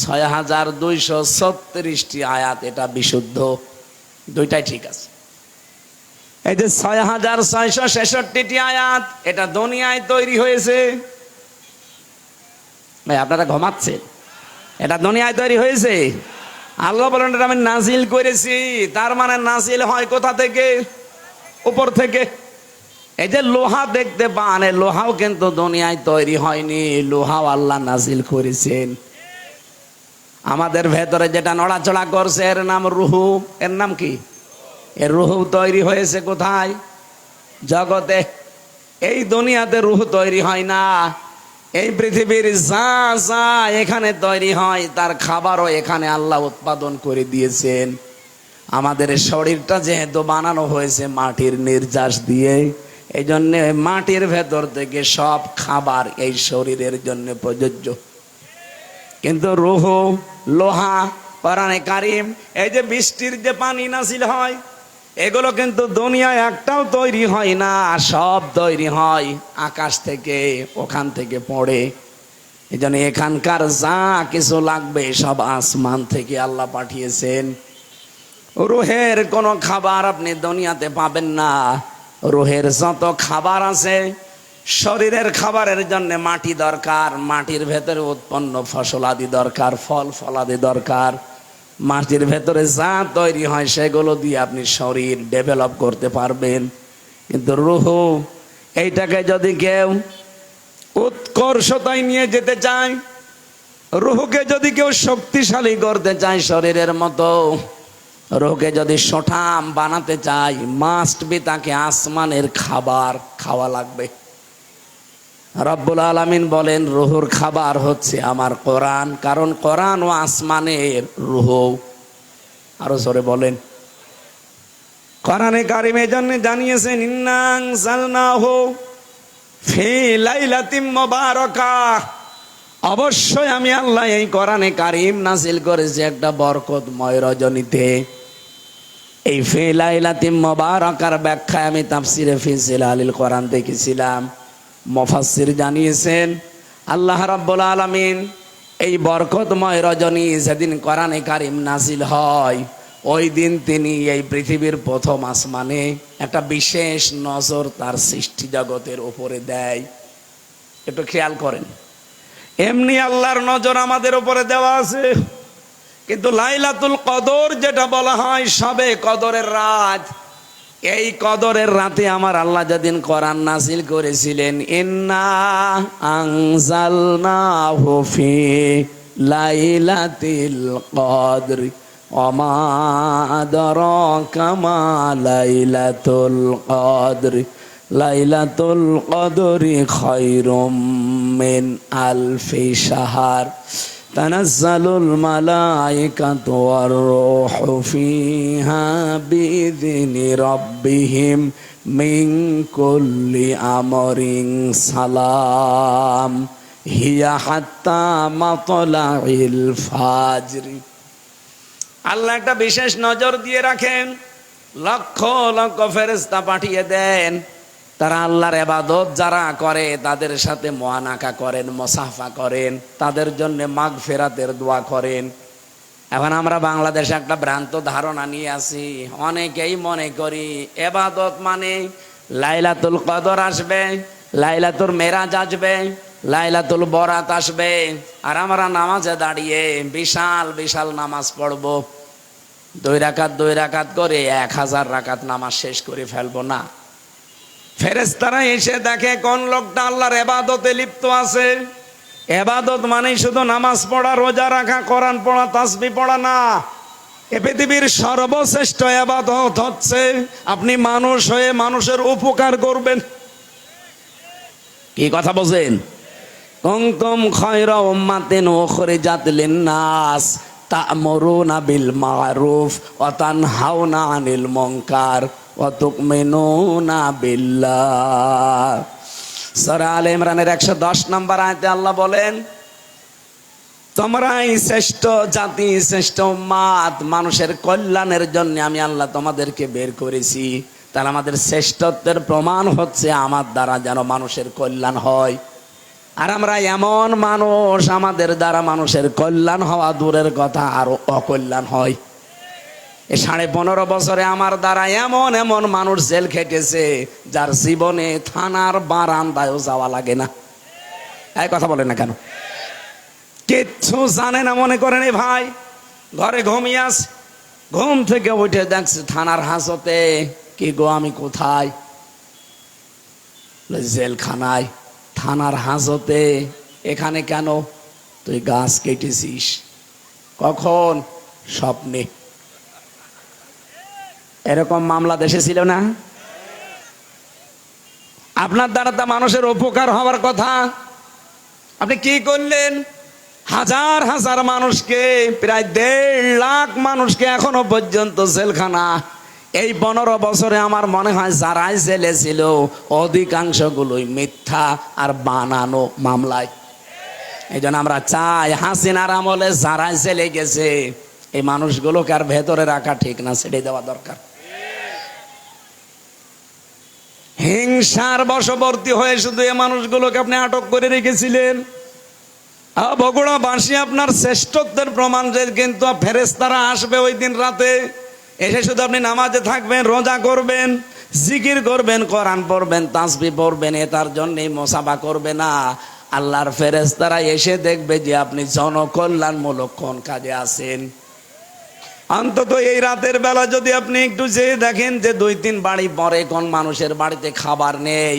6236টি আয়াত এটা বিশুদ্ধ। দুইটাই ঠিক আছে। এই যে 6666টি আয়াত এটা দুনিয়ায় তৈরি হয়েছে। ভাই আপনারা ঘুমাচ্ছেন? এটা দুনিয়ায় তৈরি হয়েছে। আল্লাহ বলেন এটা আমি নাজিল করেছি। তার মানে নাজিল হয় কোথা থেকে? উপর থেকে। এই যে লোহা দেখতে পান, এই লোহাও কিন্তু দুনিয়ায় তৈরি হয়নি, লোহাও আল্লাহ নাজিল করেছেন। আমাদের ভেতরে যেটা নড়াচড়া করছে এর নাম রুহু। এর নাম কি? এর রুহু তৈরি হয়েছে কোথায়? জগতে। এই দুনিয়াতে রুহু তৈরি হয় না। এই পৃথিবীর যা যা এখানে তৈরি হয় তার খাবারও এখানে আল্লাহ উৎপাদন করে দিয়েছেন। আমাদের শরীরটা যেহেতু বানানো হয়েছে মাটির নির্যাস দিয়ে, এই জন্য মাটির ভেতর থেকে সব খাবার এই শরীরের জন্য প্রযোজ্য। কিন্তু রুহ, লোহা কোরআনে কারিম, এই যে বৃষ্টির যে পানি নাজিল হয়, এগুলো কিন্তু দুনিয়ায় একটাও তৈরি হয় না, সব তৈরি হয় আকাশ থেকে, ওখান থেকে পড়ে। এই জন্য এখানকার যা কিছু লাগবে সব আসমান থেকে আল্লাহ পাঠিয়েছেন। রুহের কোনো খাবার আপনি দুনিয়াতে পাবেন না। রুহের যত খাবার আছে, শরীরের খাবারের জন্য মাটি দরকার, মাটির ভেতরে উৎপন্ন ফসল আদি দরকার, ফল ফলাদি দরকার। মাটির ভেতরে যা তৈরি হয় সেগুলো দিয়ে আপনি শরীর ডেভেলপ করতে পারবেন। কিন্তু রুহ, এইটাকে যদি কেউ উৎকর্ষতায় নিয়ে যেতে চায়, রুহকে যদি কেউ শক্তিশালী করতে চায় শরীরের মতো, রুহকে যদি সঠাম বানাতে চায়, মাস্ট বি তাকে আসমানের খাবার খাওয়া লাগবে। রব্বুল আলামিন বলেন রুহুর খাবার হচ্ছে আমার কোরআন, কারণ কোরআন ও আসমানের রুহ। আরো জোরে বলেন। কোরআনে কারিমে জন্য জানিয়েছেন ইন্না আনজালনাহু ফি লাইলাতিম মুবারাকাহ, অবশ্যই আমি আল্লাহ এই কোরআনে কারিম নাজিল করেছি একটা বরকতময় রজনীতে। এই ফি লাইলাতিম মুবারাকার ব্যাখ্যা আমি তাফসিরে ফি জিলালিল কোরআন দেখেছিলাম। মুফাসসির জানিয়েছেন আল্লাহ রাব্বুল আলামিন এই বরকতময় রজনী যেদিন কোরআনে কারিম নাজিল হয়, ওই দিন তিনি এই পৃথিবীর প্রথম আসমানে একটা বিশেষ নজর তার সৃষ্টি জগতের উপরে দেয়। একটু খেয়াল করেন, এমনি আল্লাহর নজর আমাদের উপরে দেওয়া আছে, কিন্তু লাইলাতুল কদর যেটা বলা হয় সবে কদরের রাত, এই কদরের রাতে আমার আল্লাহ যেদিন কোরআন নাজিল করেছিলেন, ইন্না আনজালনাহু ফি লাইলাতিল কদর ওমা আদরাকা মা লাইলাতুল কদর লাইলাতুল কদরি খায়রুম মিন আলফি শাহর তানাজ্জালুল মালাইকাতু ওয়ার রূহু ফিহা বিইذনি রাব্বিহিম মিন কুল্লি আমরিন সালাম হিয়া হাত্তা মাতলাইল ফাজর। আল্লাহ একটা বিশেষ নজর দিয়ে রাখেন, লক্ষ লক্ষ ফেরেশতা পাঠিয়ে দেন, তারা আল্লাহর ইবাদত যারা করে তাদের সাথে মুআনাকা করেন, মুসাফা করেন, তাদের জন্য মাগফিরাতের দোয়া করেন। এখন আমরা বাংলাদেশে একটা ভ্রান্ত ধারণা নিয়ে আসি, অনেকেই মনে করি ইবাদত মানে লাইলাতুল কদর আসবে, লাইলাতুল মেরাজ আসবে, লাইলাতুল বরাত আসবে, আর আমরা নামাজে দাঁড়িয়ে বিশাল বিশাল নামাজ পড়বো, 2 রাকাত করে 1000 রাকাত নামাজ শেষ করে ফেলবো না। ফেরেশতারা এসে দেখে কোন লোকটা আল্লাহর ইবাদতে লিপ্ত আছে। ইবাদত মানে শুধু নামাজ পড়া, রোজা রাখা, কোরআন পড়া, তাসবিহ পড়া না। এ পৃথিবীর সর্বশ্রেষ্ঠ ইবাদত হচ্ছে আপনি মানুষ হয়ে মানুষের উপকার করবেন। কি কথা বলেন? কুনতুম খায়রা উম্মাতিন উখরিজাত লিন-নাস তা'মুরুনা বিল মা'রুফ ওয়া তানহাউনা আনিল মুনকার ওয়া তু'মিনুনা বিল্লাহ। সূরা আলে ইমরানের 110 নম্বর আয়াতে আল্লাহ বলেন, তোমরাই শ্রেষ্ঠ জাতি, শ্রেষ্ঠ উম্মাত, মানুষের কল্যাণের জন্য আমি আল্লাহ তোমাদেরকে বের করেছি। তাহলে আমাদের শ্রেষ্ঠত্বের প্রমাণ হচ্ছে আমার দ্বারা যেন মানুষের কল্যাণ হয়। আর আমরা এমন মানুষ, আমাদের দ্বারা মানুষের কল্যাণ হওয়া দূরের কথা আরো অকল্যাণ হয়। এই 15.5 বছরে আমার দ্বারা এমন এমন মানুষ জেল খেটেছে যার জীবনে থানার বারান্দায়ও যাওয়া লাগে না। এই কথা বলেন না কেন? কিচ্ছু জানে না মনে করেন। ভাই ঘরে ঘুমিয়ে আস, ঘুম থেকে উঠে দেখছে থানার হাজতে। কি গো, আমি কোথায়? জেলখানায়। থানার হাজতে? এখানে কেন? তুই গাছ কেটেছিস। কখন? স্বপ্নে। এরকম মামলা দেশে ছিল না? আপনার দ্বারা তা মানুষের উপকার হওয়ার কথা, আপনি কি করলেন? হাজার হাজার মানুষকে, প্রায় 1.5 লাখ মানুষকে এখনো পর্যন্ত জেলখানা। এই 15 বছরে আমার মনে হয় যারাই জেলে ছিল অধিকাংশগুলোই মিথ্যা আর বানানো মামলায়। এই জন্য আমরা চাই হাসিনার আমলে যারাই জেলে গেছে এই মানুষগুলোকে আর ভেতরে রাখা ঠিক না, ছেড়ে দেওয়া দরকার। হিংসার বশবর্তী হয়ে শুধু এই মানুষগুলোকে আপনি আটক করে রেখেছিলেন। বগুড়াবাসী আপনার শ্রেষ্ঠত্বের প্রমাণ যে, কিন্তু ফেরেশতারা আসবে ওই দিন রাতে, এসে শুধু আপনি নামাজে থাকবেন, রোজা করবেন, জিকির করবেন, কোরআন পড়বেন, তাসবিহ পড়বেন, এ তার জন্য মুসাফা করবে না। আল্লাহর ফেরেশতারা এসে দেখবে যে আপনি জনকল্যাণমূলক কোন কাজে আছেন। অন্তত এই রাতের বেলা যদি আপনি একটু যেয়ে দেখেন যে 2-3 বাড়ি পরে কোন মানুষের বাড়িতে খাবার নেই,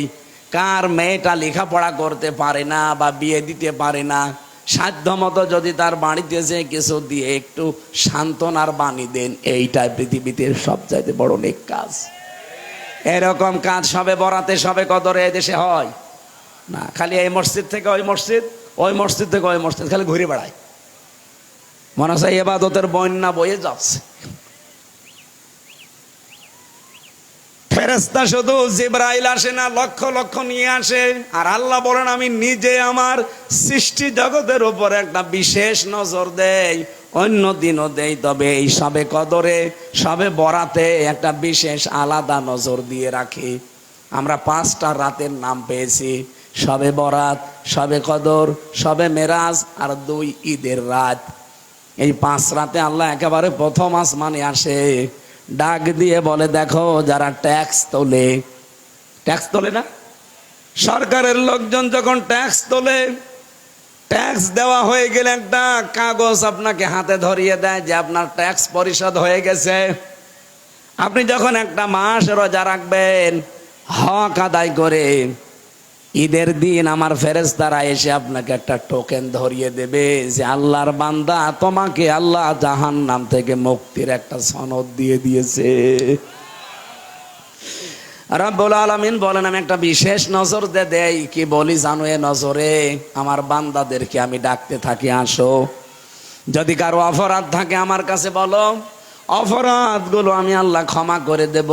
কার মেয়েটা লেখাপড়া করতে পারে না বা বিয়ে দিতে পারে না, সাধ্য মতো যদি তার বাড়িতে যে কিছু দিয়ে একটু সান্ত্বনার বাণী দেন, এইটাই পৃথিবীতে সবচাইতে বড় নেক কাজ। এরকম কাজ সবে বরাতে, সবে কদরে এদেশে হয় না। খালি এই মসজিদ থেকে ওই মসজিদ, ওই মসজিদ থেকে ওই মসজিদ, খালি ঘুরে বেড়ায়, মনে হচ্ছে ইবাদতের বন্যা বয়ে যাচ্ছে। ফেরেশতা শুধু জিবরাইল আসে না, লক্ষ লক্ষ নিয়ে আসে। আর আল্লাহ বলেন, আমি নিজে আমার সৃষ্টি জগতের উপর একটা বিশেষ নজর দেই, অন্য দিনও দেই, তবে এই সবে কদরে, সবে বরাতে একটা বিশেষ আলাদা নজর দিয়ে রাখি। আমরা 5টা রাতের নাম পেয়েছি: সবে বরাত, সবে কদর, সবে মেরাজ আর 2 ঈদের রাত। এই 5 রাতে আল্লাহ একেবারে প্রথম আসমানে আসে, ডাক দিয়ে বলে, দেখো যারা ট্যাক্স তোলে না, সরকারের লোকজন যখন ট্যাক্স তোলে, ট্যাক্স দেওয়া হয়ে গেলে একটা কাগজ আপনাকে হাতে ধরিয়ে দেয় যে আপনার ট্যাক্স পরিশোধ হয়ে গেছে। আপনি যখন একটা মাস রোজা রাখবেন, হক আদায় করে, ঈদের দিন আমার ফেরেশতারা এসে আপনাকে একটা টোকেন ধরিয়ে দেবে যে আল্লাহর বান্দা, তোমাকে আল্লাহ জাহান্নাম থেকে মুক্তির একটা সনদ দিয়ে দিয়েছে। রব্বুল আলামিন বলেন, আমি একটা বিশেষ নজর দেই। কি বলি জানো? এ নজরে আমার বান্দাদেরকে আমি ডাকতে থাকি, আসো। যদি কারো অপরাধ থাকে আমার কাছে বলো, অপরাধগুলো আমি আল্লাহ ক্ষমা করে দেব।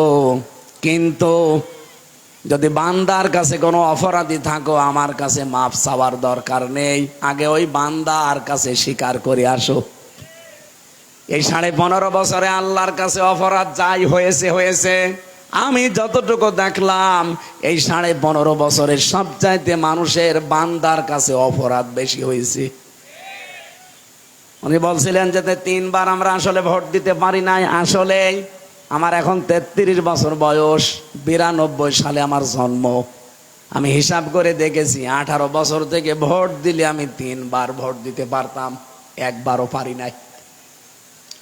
কিন্তু যদি বান্দার কাছে কোনো অপরাধী থাকো, আমার কাছে মাপ চাওয়ার দরকার নেই, আগে ওই বান্দার কাছে স্বীকার করে আসো। এই 15.5 বছরে আল্লাহর কাছে অপরাধ যাই হয়েছে, আমি যতটুকু দেখলাম, এই 15.5 বছরের সবচাইতে মানুষের বান্দার কাছে অপরাধ বেশি হয়েছে। উনি বলছিলেন যে 3 বার আমরা আসলে ভোট দিতে পারি নাই। আসলে আমার এখন 33 বছর বয়স, 92 সালে আমার জন্ম। আমি হিসাব করে দেখেছি, 18 বছর থেকে ভোট দিলে আমি 3 বার ভোট দিতে পারতাম, একবারও পারি নাই।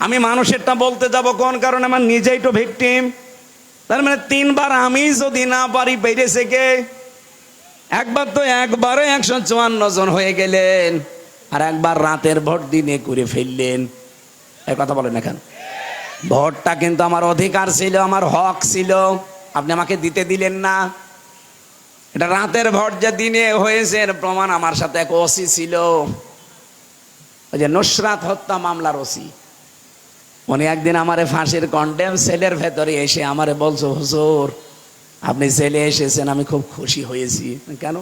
আমি মানুষেরটা বলতে যাব কোন কারণে? আমার নিজেই তো ভিকটিম। তার মানে 3 বার আমি যদি না পারি, পেরেছে কে? একবার তো একবারে 154 জন হয়ে গেলেন, আর একবার রাতের ভোট দিনে করে ফেললেন। এই কথা বলেন এখন। ভোটটা কিন্তু আমার অধিকার ছিল, আমার হক ছিল, আপনি আমাকে দিতে দিলেন না। এটা রাতের ভোট যে দিনে হয়েছে, এর প্রমাণ আমার সাথে এক ওসি ছিল, ওই যে নুসরাত হত্যা মামলার ওসি। উনি একদিন আমারে ফাঁসির কন্ডেম সেলের ভেতরে এসে আমারে বলছো, হুজুর আপনি জেলে এসেছেন, আমি খুব খুশি হয়েছি। কেন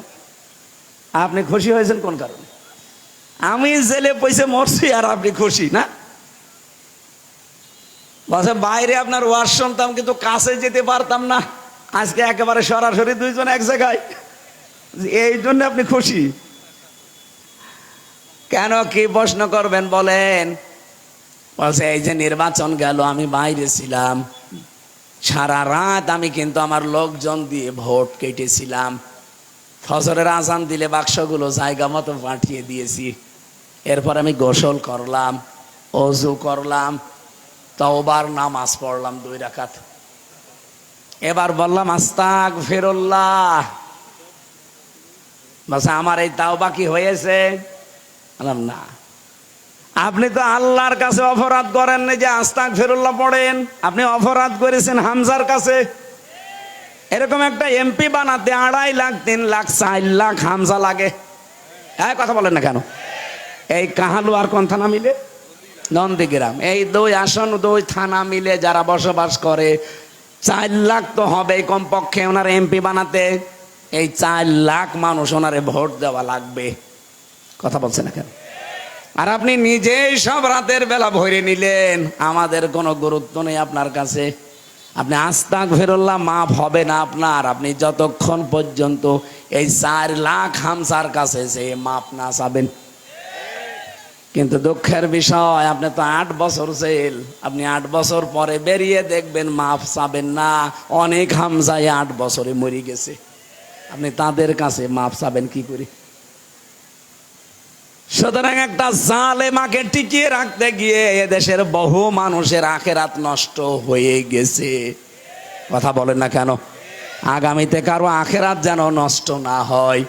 আপনি খুশি হয়েছেন? কোন কারণে? আমি জেলে পয়সা মরছি আর আপনি খুশি না? বলছে বাইরে আপনার ওয়াজ শুনতাম, কিন্তু কাছে যেতে পারতাম না। আজকে একেবারে সরাসরি 2 জন এক জায়গায়, এই জন্য আপনি খুশি। কেন, কি প্রশ্ন করবেন বলেন? বলছে এই যে নির্বাচন গেল, আমি বাইরে ছিলাম, সারা রাত আমি কিন্তু আমার লোকজন দিয়ে ভোট কেটেছিলাম। ফজরের আজান দিলে বাক্সগুলো জায়গা মতো পাঠিয়ে দিয়েছি। এরপর আমি গোসল করলাম, ওযু করলাম, তওবার নামাজ পড়লাম 2 রাকাত। এবার বললাম আস্তাগফিরুল্লাহ। বলছে আমার এই তাওবা কি হয়েছে? বললাম না। আপনি তো আল্লাহর কাছে অপরাধ করেন না যে আস্তাগফিরুল্লাহ পড়েন, আপনি অপরাধ করেছেন হামজার কাছে। এরকম একটা এমপি বানাতে 2.5 লাখ, 3 লাখ, 4 লাখ হামজা লাগে। হ্যাঁ, কথা বলেন না কেন? এই কাহালু আর কোন থানা মিলে? নন্দীগ্রাম। এই 2 আসন, 2 থানা মিলে যারা বসবাস করে, 4 লাখ তো হবে কমপক্ষে ওনার এমপি বানাতে। এই 4 লাখ মানুষ ওনারে ভোট দেওয়া লাগবে। কথা বলছে না কেন? আর আপনি নিজেই সব রাতের বেলা ভরে নিলেন, আমাদের কোনো গুরুত্ব নেই আপনার কাছে। আপনি আস্তাগফিরুল্লাহ মাফ হবে না আপনার, আপনি যতক্ষণ পর্যন্ত এই 4 লাখ হামসার কাছে সে মাফ না চাবেন। কিন্তু দুঃখের বিষয়, আপনি তো 8 বছর জেল, আপনি 8 বছর পরে বেরিয়ে দেখবেন মাফ চাবেন না। অনেক হামজায় 8 বছরে মরে গেছে, আপনি তাদের কাছে মাফ চাবেন কি করে? সুতরাং একটা জালেমাকে টিকিয়ে রাখতে গিয়ে এদেশের বহু মানুষের আখেরাত নষ্ট হয়ে গেছে। কথা বলেন না কেন? আগামীতে কারো আখেরাত যেন নষ্ট না হয়।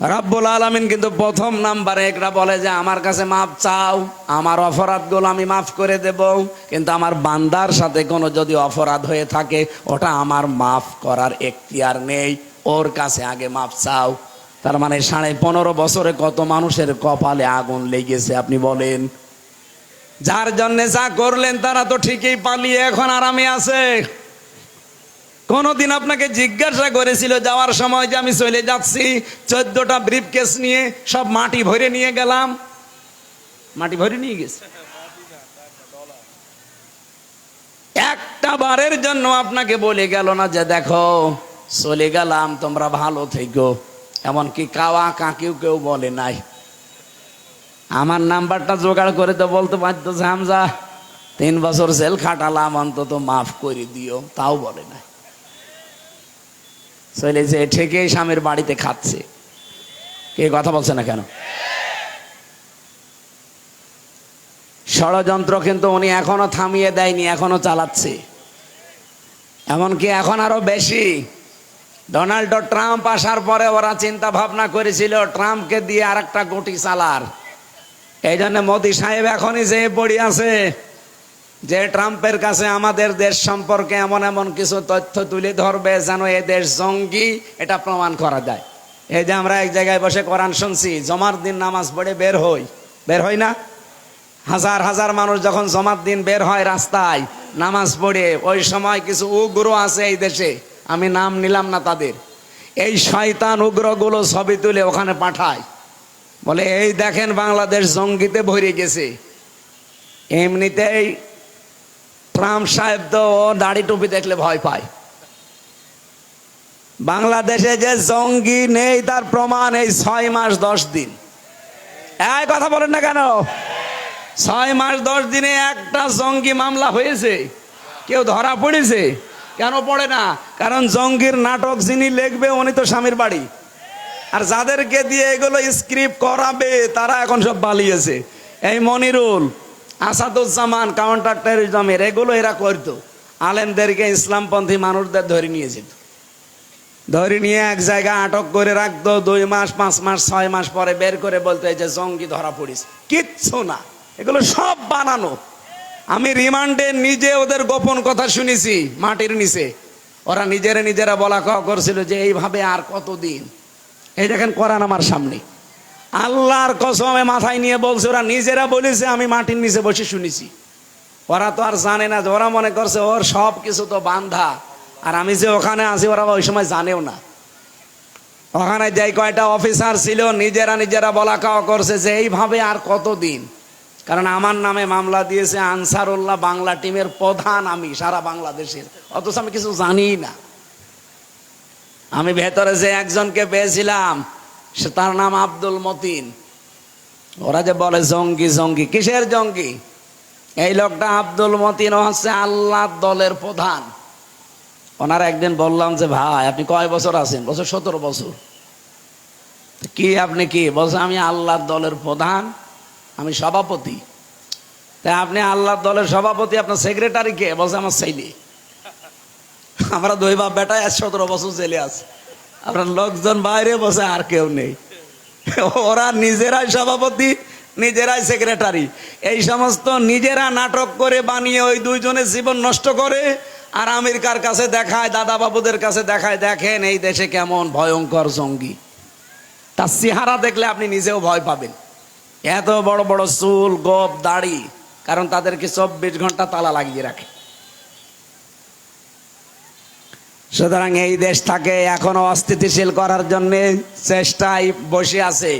রব্বুল আলামিন কিন্তু প্রথম নাম্বারে একটা বলে যে আমার কাছে মাফ চাও, আমার অপরাধগুলো আমি মাফ করে দেব, কিন্তু আমার বান্দার সাথে কোনো যদি অপরাধ হয়ে থাকে ওটা আমার মাফ করার এখতিয়ার নেই, ওর কাছে আগে মাফ চাও। তার মানে 15.5 বছরে কত মানুষের কপালে আগুন লেগেছে আপনি বলেন? যার জন্য যা করলেন তারা তো ঠিকই পালিয়ে এখন আরামে আছে। কোনদিন আপনাকে জিজ্ঞাসা করেছিল যাওয়ার সময় যে আমি চলে যাচ্ছি 14টা ব্রিফকেস নিয়ে সব মাটি ভরে নিয়ে গেলাম? মাটি ভরে নিয়ে গেছে। একটা বারের জন্য আপনাকে বলে গেল না যে দেখো চলে গেলাম তোমরা ভালো থেকো? এমনকি কাওয়া কাকেও কেউ বলে নাই। আমার নাম্বারটা জোগাড় করে তো বলতে পারতো যে হামজা 3 বছর জেল খাটালাম, অন্তত মাফ করে দিও, তাও বলে নাই। চলে যে ঠিকই স্বামীর বাড়িতে খাচ্ছে। কে কথা বলছে না কেন? ষড়যন্ত্র কিন্তু উনি এখনো থামিয়ে দেয়নি, এখনো চালাচ্ছে। এমনকি এখন আরো বেশি। ডোনাল্ড ট্রাম্প আসার পরে ওরা চিন্তা ভাবনা করেছিল ট্রাম্পকে দিয়ে আরেকটা গুটি চালার। এই জন্য মোদী সাহেব এখনই যে পড়ে আছে যে ট্রাম্পের কাছে আমাদের দেশ সম্পর্কে এমন এমন কিছু তথ্য তুলে ধরবে যেন এ দেশ জঙ্গি এটা প্রমাণ করা যায়। এই যে আমরা এক জায়গায় বসে কোরআন শুনছি, জমার দিন নামাজ পড়ে বের হই না? হাজার হাজার মানুষ যখন জমার দিন বের হয় রাস্তায় নামাজ পড়ে, ওই সময় কিছু উগ্র আছে এই দেশে, আমি নাম নিলাম না তাদের, এই শয়তান উগ্রগুলো ছবি তুলে ওখানে পাঠায়, বলে এই দেখেন বাংলাদেশ জঙ্গিতে ভরে গেছে। এমনিতেই ট্রাম্প সাহেব তো দাড়ি টুপি দেখলে ভয় পায়। বাংলাদেশে যে জঙ্গি নেই তার প্রমাণ এই 6 মাস 10 দিন। এই কথা বলেন না কেন? 6 মাস 10 দিনে একটা জঙ্গি মামলা হয়েছে? কেউ ধরা পড়েছে? কেন পড়ে না? কারণ জঙ্গির নাটক যিনি লিখবে উনি তো স্বামীর বাড়ি, আর যাদেরকে দিয়ে এগুলো স্ক্রিপ্ট করাবে তারা এখন সব পালিয়েছে। এই মনিরুল, আসাদুজ্জামান, কাউন্টার টেররিজমের এগুলো এরা করতো। আলেমদেরকে ইসলামপন্থী মানুষদের ধরে নিয়ে যেত, ধরে নিয়ে এক জায়গায় আটক করে রাখতো 2 মাস 5 মাস 6 মাস পরে বের করে বলতো এই যে জঙ্গি ধরা পড়িস। কিচ্ছু না, এগুলো সব বানানো। আমি রিমান্ডে নিজে ওদের গোপন কথা শুনেছি মাটির নিচে। ওরা নিজেরা বলা কওয়া করছিল যে এইভাবে আর কতদিন। এই দেখেন কোরআন আমার সামনে, আল্লাহর কসমে মাথায় নিয়ে বলছে, ওরা নিজেরা বলেছে, আমি মাটির নিচে বসে শুনেছি। ওরা তো আর জানে না, ওরা মনে করছে ওর সব কিছু তো বান্ধা, আর আমি যে ওখানে আছি ওরা ওই সময় জানেও না। ওখানে যাই কয়টা অফিসার ছিল নিজেরা বলা কওয়া করছে যে এইভাবে আর কতদিন। কারণ আমার নামে মামলা দিয়েছে আনসারুল্লাহ বাংলা টিমের প্রধান, আমি সারা বাংলাদেশের, অথচ আমি কিছু জানি না। আমি ভেতরে যে একজনকে পেয়েছিলাম সে তার নাম আব্দুল মতিন। ওরা যে বলে জঙ্গি জঙ্গি, কিসের জঙ্গি? এই লোকটা আব্দুল মতিন হচ্ছে আল্লাহর দলের প্রধান। ওনার একদিন বললাম যে ভাই আপনি কয় বছর আছেন? বছর 17 বছর। কি আপনি কি? বলছে আমি আল্লাহর দলের প্রধান, আমি সভাপতি। তাই আপনি আল্লাহর দলের সভাপতি, আপনার সেক্রেটারি কে? বলছে আমার ছেলে। আমরা 2 বাপ বেটায় 17 বছর জেলে আছে, আপনার লোকজন বাইরে বসে, আর কেউ নেই। ওরা নিজেরাই সভাপতি, নিজেরাই সেক্রেটারি, এই সমস্ত নিজেরা নাটক করে বানিয়ে ওই 2 জনের জীবন নষ্ট করে। আর আমেরিকার কাছে দেখায়, দাদা বাবুদের কাছে দেখায়, দেখেন এই দেশে কেমন ভয়ঙ্কর জঙ্গি। তার চেহারা দেখলে আপনি নিজেও ভয় পাবেন। এত বড় বড় চুল, গোপ, দাড়ি, কারণ তাদেরকে 24 ঘন্টা তালা লাগিয়ে রাখে। সুতরাং এই দেশটাকে এখনো অস্থিতিশীল করার জন্য চেষ্টায় বসে আছে।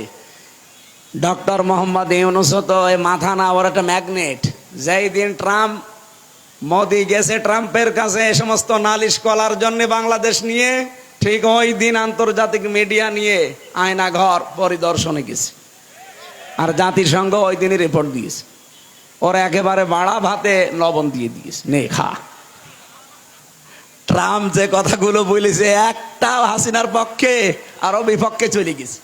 ডক্টর মোহাম্মদ ইউনূস তো এই মাথা না, ওর একটা ম্যাগনেট। যেই দিন ট্রাম্প মোদি গেছে ট্রাম্পের কাছে এই সমস্ত নালিশ করার জন্য বাংলাদেশ নিয়ে, ঠিক ওই দিন আন্তর্জাতিক মিডিয়া নিয়ে আয়না ঘর পরিদর্শনে গেছে, আর জাতিসংঘ ওই দিনই রিপোর্ট দিয়েছে। ওরা একেবারে বাড়া ভাতে লবণ দিয়ে দিয়েছে, নে খা। ট্রাম্প যে কথাগুলো বলেছে একটা হাসিনার পক্ষে আরো বিপক্ষে চলে গেছে।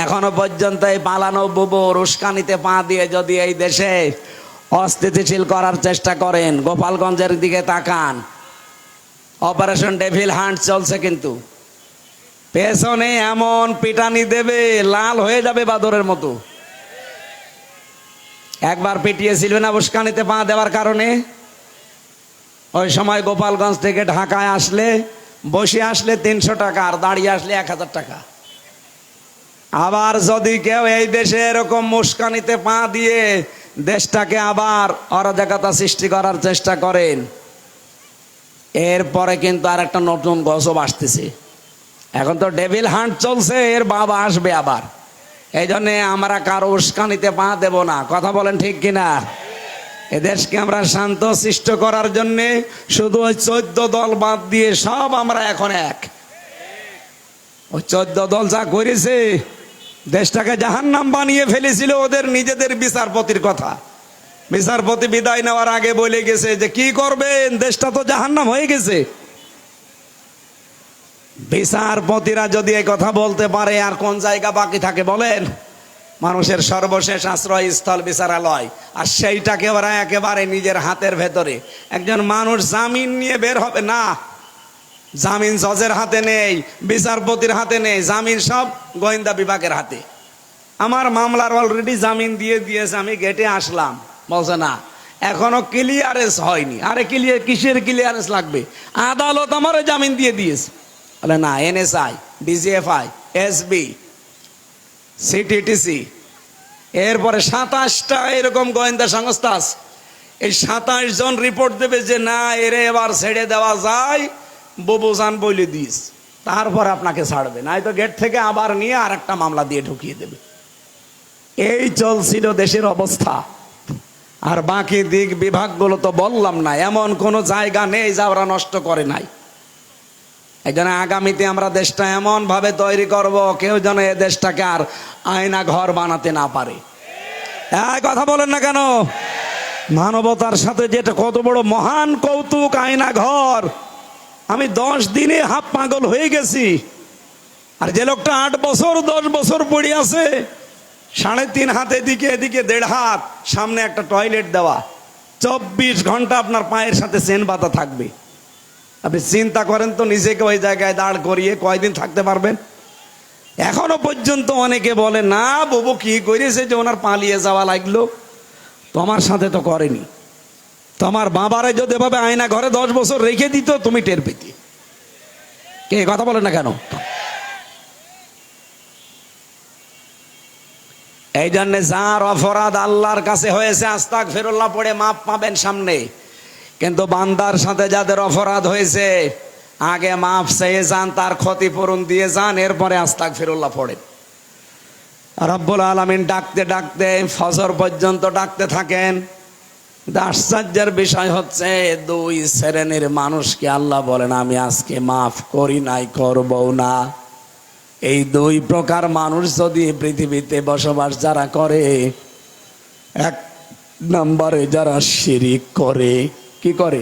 এখনো পর্যন্ত এই পালানো বুবু উস্কানিতে পা দিয়ে যদি এই দেশে অস্থিতিশীল করার চেষ্টা করেন, গোপালগঞ্জের দিকে তাকান, অপারেশন ডেভিল হান্ট চলছে, কিন্তু পেছনে এমন পিটানি দেবে লাল হয়ে যাবে বাদরের মতো। একবার পিটিয়েছিল না উস্কানিতে পা দেওয়ার কারণে? ওই সময় গোপালগঞ্জ থেকে ঢাকায় আসলে, বসে আসলে 300 টাকা, আর দাঁড়িয়ে আসলে 1000 টাকা। আবার যদি কেউ এই দেশে এরকম মুস্কানিতে পা দিয়ে দেশটাকে আবার অরাজকতা সৃষ্টি করার চেষ্টা করেন, এরপরে কিন্তু আর একটা নতুন গজব আসতেছে। এখন তো ডেভিল হান্ট চলছে, এর বাবা আসবে আবার। এই জন্য আমরা কারো উস্কানিতে পা দেব না। কথা বলেন ঠিক কিনা? এদেশকে আমরা শান্ত সৃষ্ট করার জন্য শুধু ওই 14 দল বাদ দিয়ে সব আমরা এখন এক। ওই 14 দল যা করেছে, দেশটাকে জাহান্নাম বানিয়ে ফেলেছিল ওদের নিজেদের বিচারপতির কথা। বিচারপতি বিদায় নেওয়ার আগে বলে গেছে যে কি করবেন, দেশটা তো জাহান্নাম হয়ে গেছে। বিচারপতিরা যদি এই কথা বলতে পারে, আর কোন জায়গা বাকি থাকে বলেন? মানুষের সর্বশেষ আশ্রয়স্থল বিচারালয়, আর সেইটাকে ওরা একেবারে নিজের হাতের ভেতরে। একজন মানুষ জামিন নিয়ে বের হবে না, জামিন জজের হাতে নেই, বিচারপতির হাতে নেই, জামিন সব গোয়েন্দা বিভাগের হাতে। আমার মামলার অলরেডি জামিন দিয়ে দিয়েছে, আমি গেটে আসলাম। বলছে না, এখনো ক্লিয়ারেন্স হয়নি। আরে ক্লিয়ার কিসের ক্লিয়ারেন্স লাগবে? আদালত আমার জামিন দিয়ে দিয়েছে। বলে না, এনএসআই, ডিজিএফআই, এসবি, সিটিটিসি, এরপরে 27টা এরকম গোয়েন্দা সংস্থা আছে। এই 27 জন রিপোর্ট দেবে যে না, এরে এবার ছেড়ে দেওয়া যায়, বুবুজান বলে দিস, তারপর আপনাকে ছাড়বে, নাই তো গেট থেকে আবার নিয়ে আর একটা মামলা দিয়ে ঢুকিয়ে দেবে। এই চলছিল দেশের অবস্থা। আর বাকি দিক বিভাগগুলো তো বললাম না, এমন কোনো জায়গা নেই যা ওরা নষ্ট করে নাই। এই জন্য আগামীতে আমরা দেশটা এমন ভাবে তৈরি করব, কেউ যেন এ দেশটাকে আর আয়না ঘর বানাতে না পারে। এই কথা বলেন না কেন? মানবতার সাথে যেটা কত বড় মহান কৌতুক, আয়না ঘর। আমি 10 দিনে হাফ পাগল হয়ে গেছি। আর যে লোকটা 8 বছর 10 বছর পড়ে আছে, 3.5 হাত এদিকে, এদিকে 1.5 হাত, সামনে একটা টয়লেট দেওয়া, 24 ঘন্টা আপনার পায়ের সাথে চেন বাঁধা থাকবে। আপনি চিন্তা করেন তো, নিজেকে ওই জায়গায় দাঁড় করিয়ে কয়দিন থাকতে পারবেন? এখনো পর্যন্ত অনেকে বলে না, বাবু কি করেছে যে ওনার পালিয়ে যাওয়া লাগলো। তোমার সাথে তো করেনি। তোমার বাবারে যদি এভাবে আয়না ঘরে 10 বছর রেখে দিত, তুমি টের পেতে। কে কথা বলে না কেন? এই জন্য যার অপরাধ আল্লাহর কাছে হয়েছে, আস্তাগফিরুল্লাহ পড়ে মাপ পাবেন সামনে। কিন্তু বান্দার সাথে যাদের অপরাধ হয়েছে, আগে মাপ চেয়ে যান, তার ক্ষতিপূরণ দিয়ে যান, এরপরে আস্তাগফিরুল্লাহ পড়েন। রব্বুল আলামিন ডাকতে ডাকতে ফজর পর্যন্ত ডাকতে থাকেন। আশ্চর্যের বিষয় হচ্ছে, 2 শ্রেণীর মানুষকে আল্লাহ বলেন আমি আজকে মাফ করি নাই, করবও না। এই 2 প্রকার মানুষ যদি পৃথিবীতে বসবাস যারা করে, 1 নম্বরে যারা শিরিক করে। কি করে?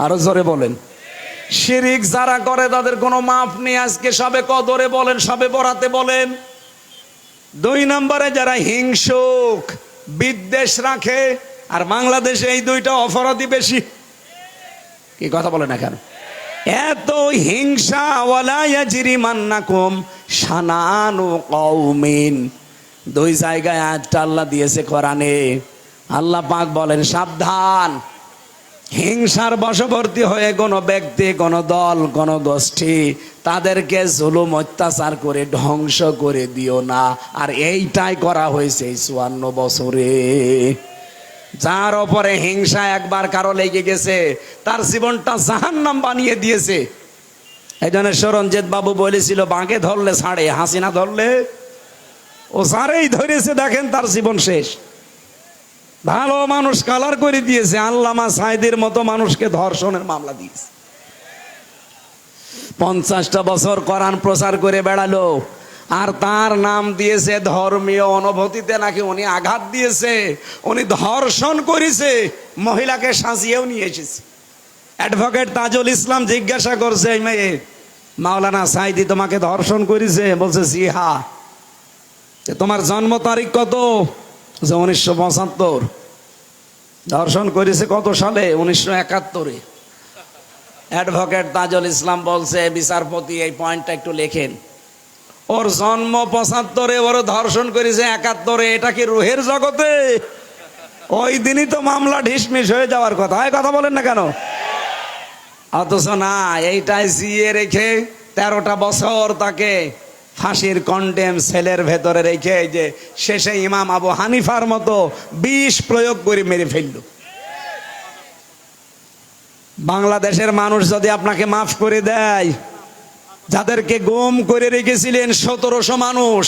আরো জোরে বলেন। শিরিক যারা করে তাদের কোনো মাফ নেই। আজকে সবে কদরে বলেন, সবে বরাতে বলেন। 2 নম্বরে যারা হিংসুক, বিদ্বেষ রাখে। আর বাংলাদেশে এই 2টা অপরাধী বেশি। কি কথা বলে না কেন? এত হিংসা। ওয়ালা ইয়াজরিমান্নাকুম শানানু কওমিন, 2 জায়গায় আয়াতটা আল্লাহ দিয়েছে কোরআনে। আল্লাহ পাক বলেন সাবধান, হিংসার বশবর্তী হয়ে কোনো ব্যক্তি, কোনো দল, কোনো গোষ্ঠী, তাদেরকে জুলুম অত্যাচার করে ধ্বংস করে দিও না। আর এইটাই করা হয়েছে এই 54 বছরে। যার ওপরে হিংসা একবার কারো লেগে গেছে, তার জীবনটা জাহান্নাম বানিয়ে দিয়েছে। এই জন্য সরঞ্জিত বাবু বলেছিল, বাঘে ধরলে ছাড়ে, হাসিনা ধরলে। ও যারেই ধরেছে দেখেন তার জীবন শেষ। ভালো মানুষ কালার করে দিয়েছে, আল্লামা সাইদের মতো মানুষকে ধর্ষণের মামলা দিয়েছে। 50টা বছর কোরআন প্রচার করে বেড়ালো, আর তার নাম দিয়েছে ধর্মীয় অনুভূতিতে নাকি উনি আঘাত দিয়েছে, উনি ধর্ষণ করেছে, মহিলাকে সাজিয়েও নিয়ে এসেছে। অ্যাডভোকেট তাজুল ইসলাম জিজ্ঞাসা করছে, এই মেয়ে মাওলানা সাইদি তোমাকে ধর্ষণ করেছে? বলছে জি হ্যাঁ। তোমার জন্ম তারিখ কত? 1975। ধর্ষণ করেছে কত সালে? 1971-এ। অ্যাডভোকেট তাজুল ইসলাম বলছে, বিচারপতি এই পয়েন্টটা একটু লেখেন, ওর জন্ম 75-এ, ওর ধর্ষণ করেছে 71-এ, এটা কি রুহের জগতে? ওই দিনই তো মামলা ঢিসমিস হয়ে যাওয়ার কথা। এই কথা বলেন না কেন? অথচ না, এইটাই জিয়ে রেখে 13টা বছর তাকে ফাঁসির কন্ডেম সেলের ভেতরে রেখে যে শেষে ইমাম আবু হানিফার মতো বিষ প্রয়োগ করে মেরে ফেলল। বাংলাদেশের মানুষ যদি আপনাকে মাফ করে দেয়, যাদেরকে গুম করে রেখেছিলেন 1700 মানুষ,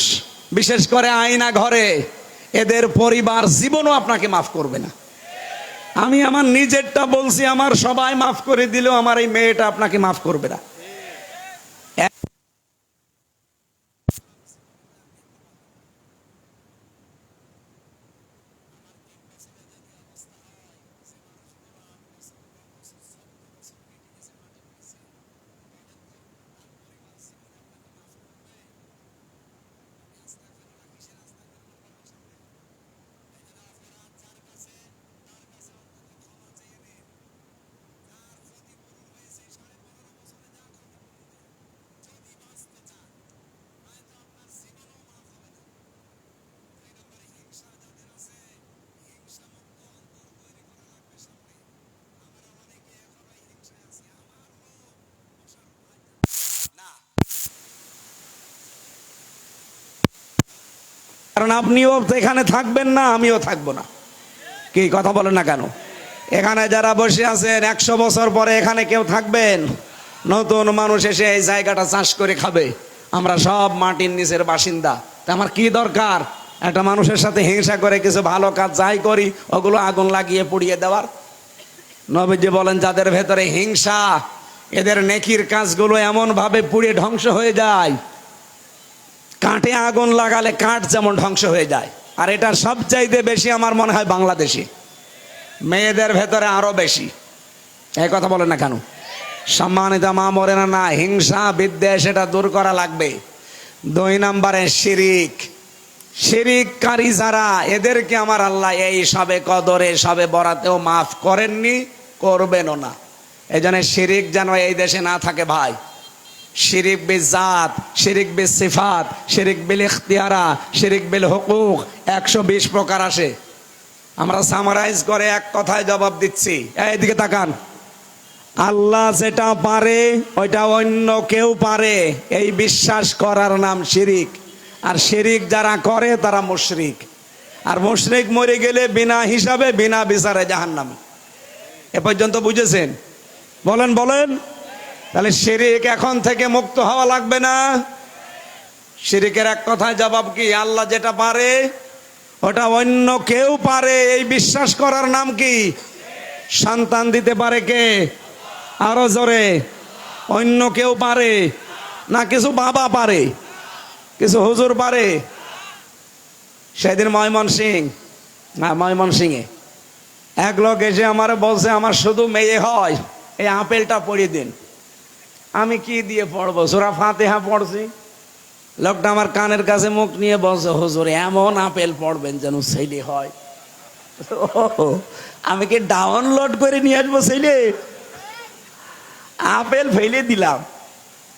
বিশেষ করে আয়না ঘরে, এদের পরিবার জীবনও আপনাকে মাফ করবে না। আমি আমার নিজেরটা বলছি, আমার সবাই মাফ করে দিলেও আমার এই মেয়েটা আপনাকে মাফ করবে না। কারণ আপনিও এখানে থাকবেন না, আমিও থাকবো না। কি কথা বলেন না কেন? এখানে যারা বসে আছেন 100 বছর পরে এখানে কেউ থাকবেন? নতুন মানুষ এসে এই জায়গাটা চাষ করে খাবে। আমরা সব মাটির নিচের বাসিন্দা। তা আমার কি দরকার একটা মানুষের সাথে হিংসা করে কিছু ভালো কাজ যাই করি ওগুলো আগুন লাগিয়ে পুড়িয়ে দেওয়ার? নবীজি বলেন, যাদের ভেতরে হিংসা, এদের নেকির কাজগুলো এমন ভাবে পুড়িয়ে ধ্বংস হয়ে যায়, কাঠে আগুন লাগালে কাঠ যেমন ধ্বংস হয়ে যায়। আর এটা সবচাইতে বেশি আমার মনে হয় বাংলাদেশে, মেয়েদের ভেতরে আরো বেশি। এই কথা বলেন না কেন? সম্মানিত মা মরে না, হিংসা বিদ্বেষ এটা দূর করা লাগবে। 2 নম্বরে শিরিক। শিরিককারী যারা, এদেরকে আমার আল্লাহ এই সবে কদরে, সবে বরাতেও মাফ করেননি, করবেনও না। এই জন্য শিরিক যেন এই দেশে না থাকে ভাই। শিরিক বিল জাত, শিরিক বিল সিফাত, শিরিক বিল ইখতিয়ারা, শিরিক বিল হুকুক, 120 প্রকার আসে। আমরা সামারাইজ করে এক কথায় জবাব দিচ্ছি। এইদিকে তাকান। আল্লাহ যেটা পারে ওইটা অন্য কেউ পারে, এই বিশ্বাস করার নাম শিরিক। আর শিরিক যারা করে তারা মুশরিক। আর মুশরিক মরে গেলে বিনা হিসাবে, বিনা বিচারে জাহান্নামে। এ পর্যন্ত বুঝেছেন? বলেন বলেন। তাহলে শিরিক এখন থেকে মুক্ত হওয়া লাগবে না। শিরিকের এক কথায় জবাব কি? আল্লাহ যেটা পারে ওটা অন্য কেউ পারে, এই বিশ্বাস করার নাম কি? সন্তান দিতে পারে কে? আরো জোরে। অন্য কেউ পারে না, কিছু বাবা পারে, কিছু হুজুর পারে। সেদিন ময়মনসিংহে এক লোক এসে আমার বলছে, আমার শুধু মেয়ে হয়, এই আপেলটা পড়িয়ে দিন। আমি কি দিয়ে পড়বো? সূরা ফাতিহা পড়ছি। লোকটা আমার কানের কাছে মুখ নিয়ে বলছে, হুজুর এমন আপেল পড়বেন যেন ছেলে হয়। আমি কি ডাউনলোড করে নিয়ে আসবো ছেলে? আপেল ফেলে দিলাম।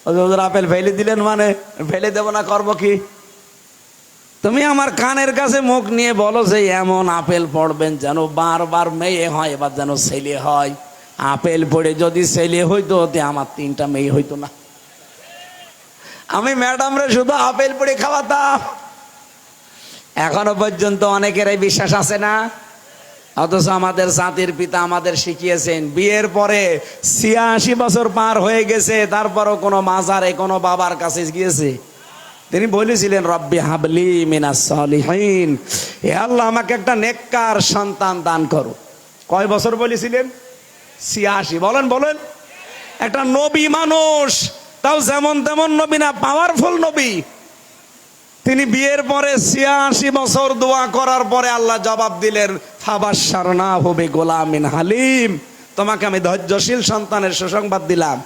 হুজুর আপেল ফেলে দিলেন মানে? ফেলে দেবো না, করবো কি? তুমি আমার কানের কাছে মুখ নিয়ে বলো যে এমন আপেল পড়বেন যেন বারবার মেয়ে হয়, এবার যেন ছেলে হয়। আপেল পড়ে যদি ছেলে হইতো, আমার 3টা মেয়ে হইতো না। আমি ম্যাডামরে শুধু আপেল পড়ে খাওয়াতাম। এখনো পর্যন্ত অনেকের এই বিশ্বাস আছে না। অথচ আমাদের জাতির পিতা আমাদের শিখিয়েছেন, বিয়ের পরে 86 বছর পার হয়ে গেছে, তারপরও কোনো মাজারে কোনো বাবার কাছে গিয়েছে? তিনি বলেছিলেন রব্বি হাবলি মিনাস সালিহিন, হে আল্লাহ আমাকে একটা নেককার সন্তান দান করো। কয় বছর বলেছিলেন? 86। বলেন বলেন। একটা নবী মানুষ, তাও যেমন তেমন নবী না, পাওয়ারফুল নবী। তিনি বিয়ের পরে 86 বছর দোয়া করার পরে আল্লাহ জবাব দিলেন ফাবাশশারনাহু বিগুলামিন হালিম, তোমাকে আমি ধৈর্যশীল সন্তানের সুসংবাদ দিলাম।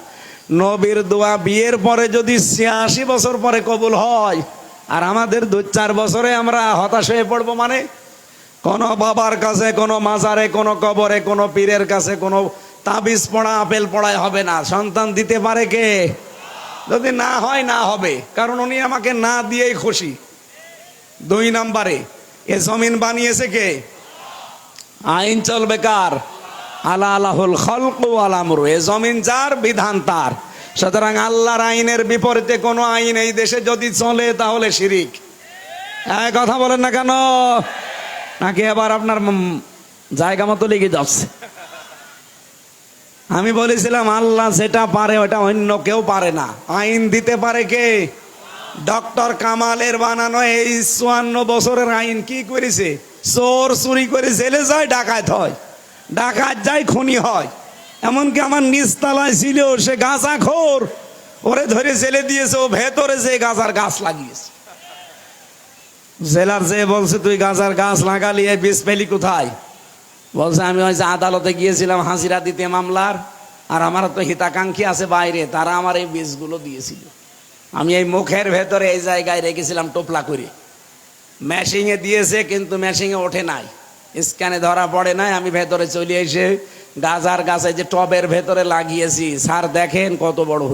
নবীর দোয়া বিয়ের পরে যদি 86 বছর পরে কবুল হয়, আর আমাদের 2-4 বছরে আমরা হতাশ হয়ে পড়বো, মানে কোন বাবার কাছে, কোন মাজারে, কোন কবরে, কোন পীরের কাছে কোন তাবিজ পড়া, আপেল পড়ায় হবে না। সন্তান দিতে পারে কে? যদি না হয় না হবে, কারণ উনি আমাকে না দিয়েই খুশি। 2 নম্বরে, এ জমিন বানিয়েছে কে? আইন চলবে কার? আলা আলাহুল খালকু ওয়াল আমরু, এ জমিন যার, বিধান তার। সুতরাং আল্লাহর আইনের বিপরীতে কোনো আইন এই দেশে যদি চলে তাহলে শিরিক। এই কথা বলেন না কেন? নাকি আবার আপনার জায়গা মতো লেগে যাচ্ছে? আমি বলেছিলাম আল্লাহ যেটা পারে ওটা অন্য কেউ পারে না। আইন দিতে পারে কে? ডক্টর কামালের বানানো এই 54 বছরের আইন কি করেছে? চোর চুরি করে জেলে যায়, ডাকাত হয়, ডাকাত যায়, খুনি হয়। এমনকি আমার নিচতলায় ছিল সে গাঁজাখোর, ওরে ধরে জেলে দিয়েছে, ও ভেতরে যে গাঁজার গাছ লাগিয়েছে। জেলার যে বলছে তুই গাঁজার গাছ লাগালি, এই বীজ পেলি কোথায়? বলছে আমি ওই যে আদালতে গিয়েছিলাম হাজিরা দিতে মামলার, আর আমার তো হিতাকাঙ্ক্ষী আছে বাইরে, তারা আমার এই বীজগুলো দিয়েছিল। আমি এই মুখের ভেতরে এই জায়গায় রেখেছিলাম টোপলা করে। মেশিনে দিয়েছে কিন্তু মেশিনে ওঠে নাই, স্ক্যানে ধরা পড়ে নাই। আমি ভেতরে চলে এসে গাজার গাছে যে টবের ভেতরে লাগিয়েছি, স্যার দেখেন কত বড়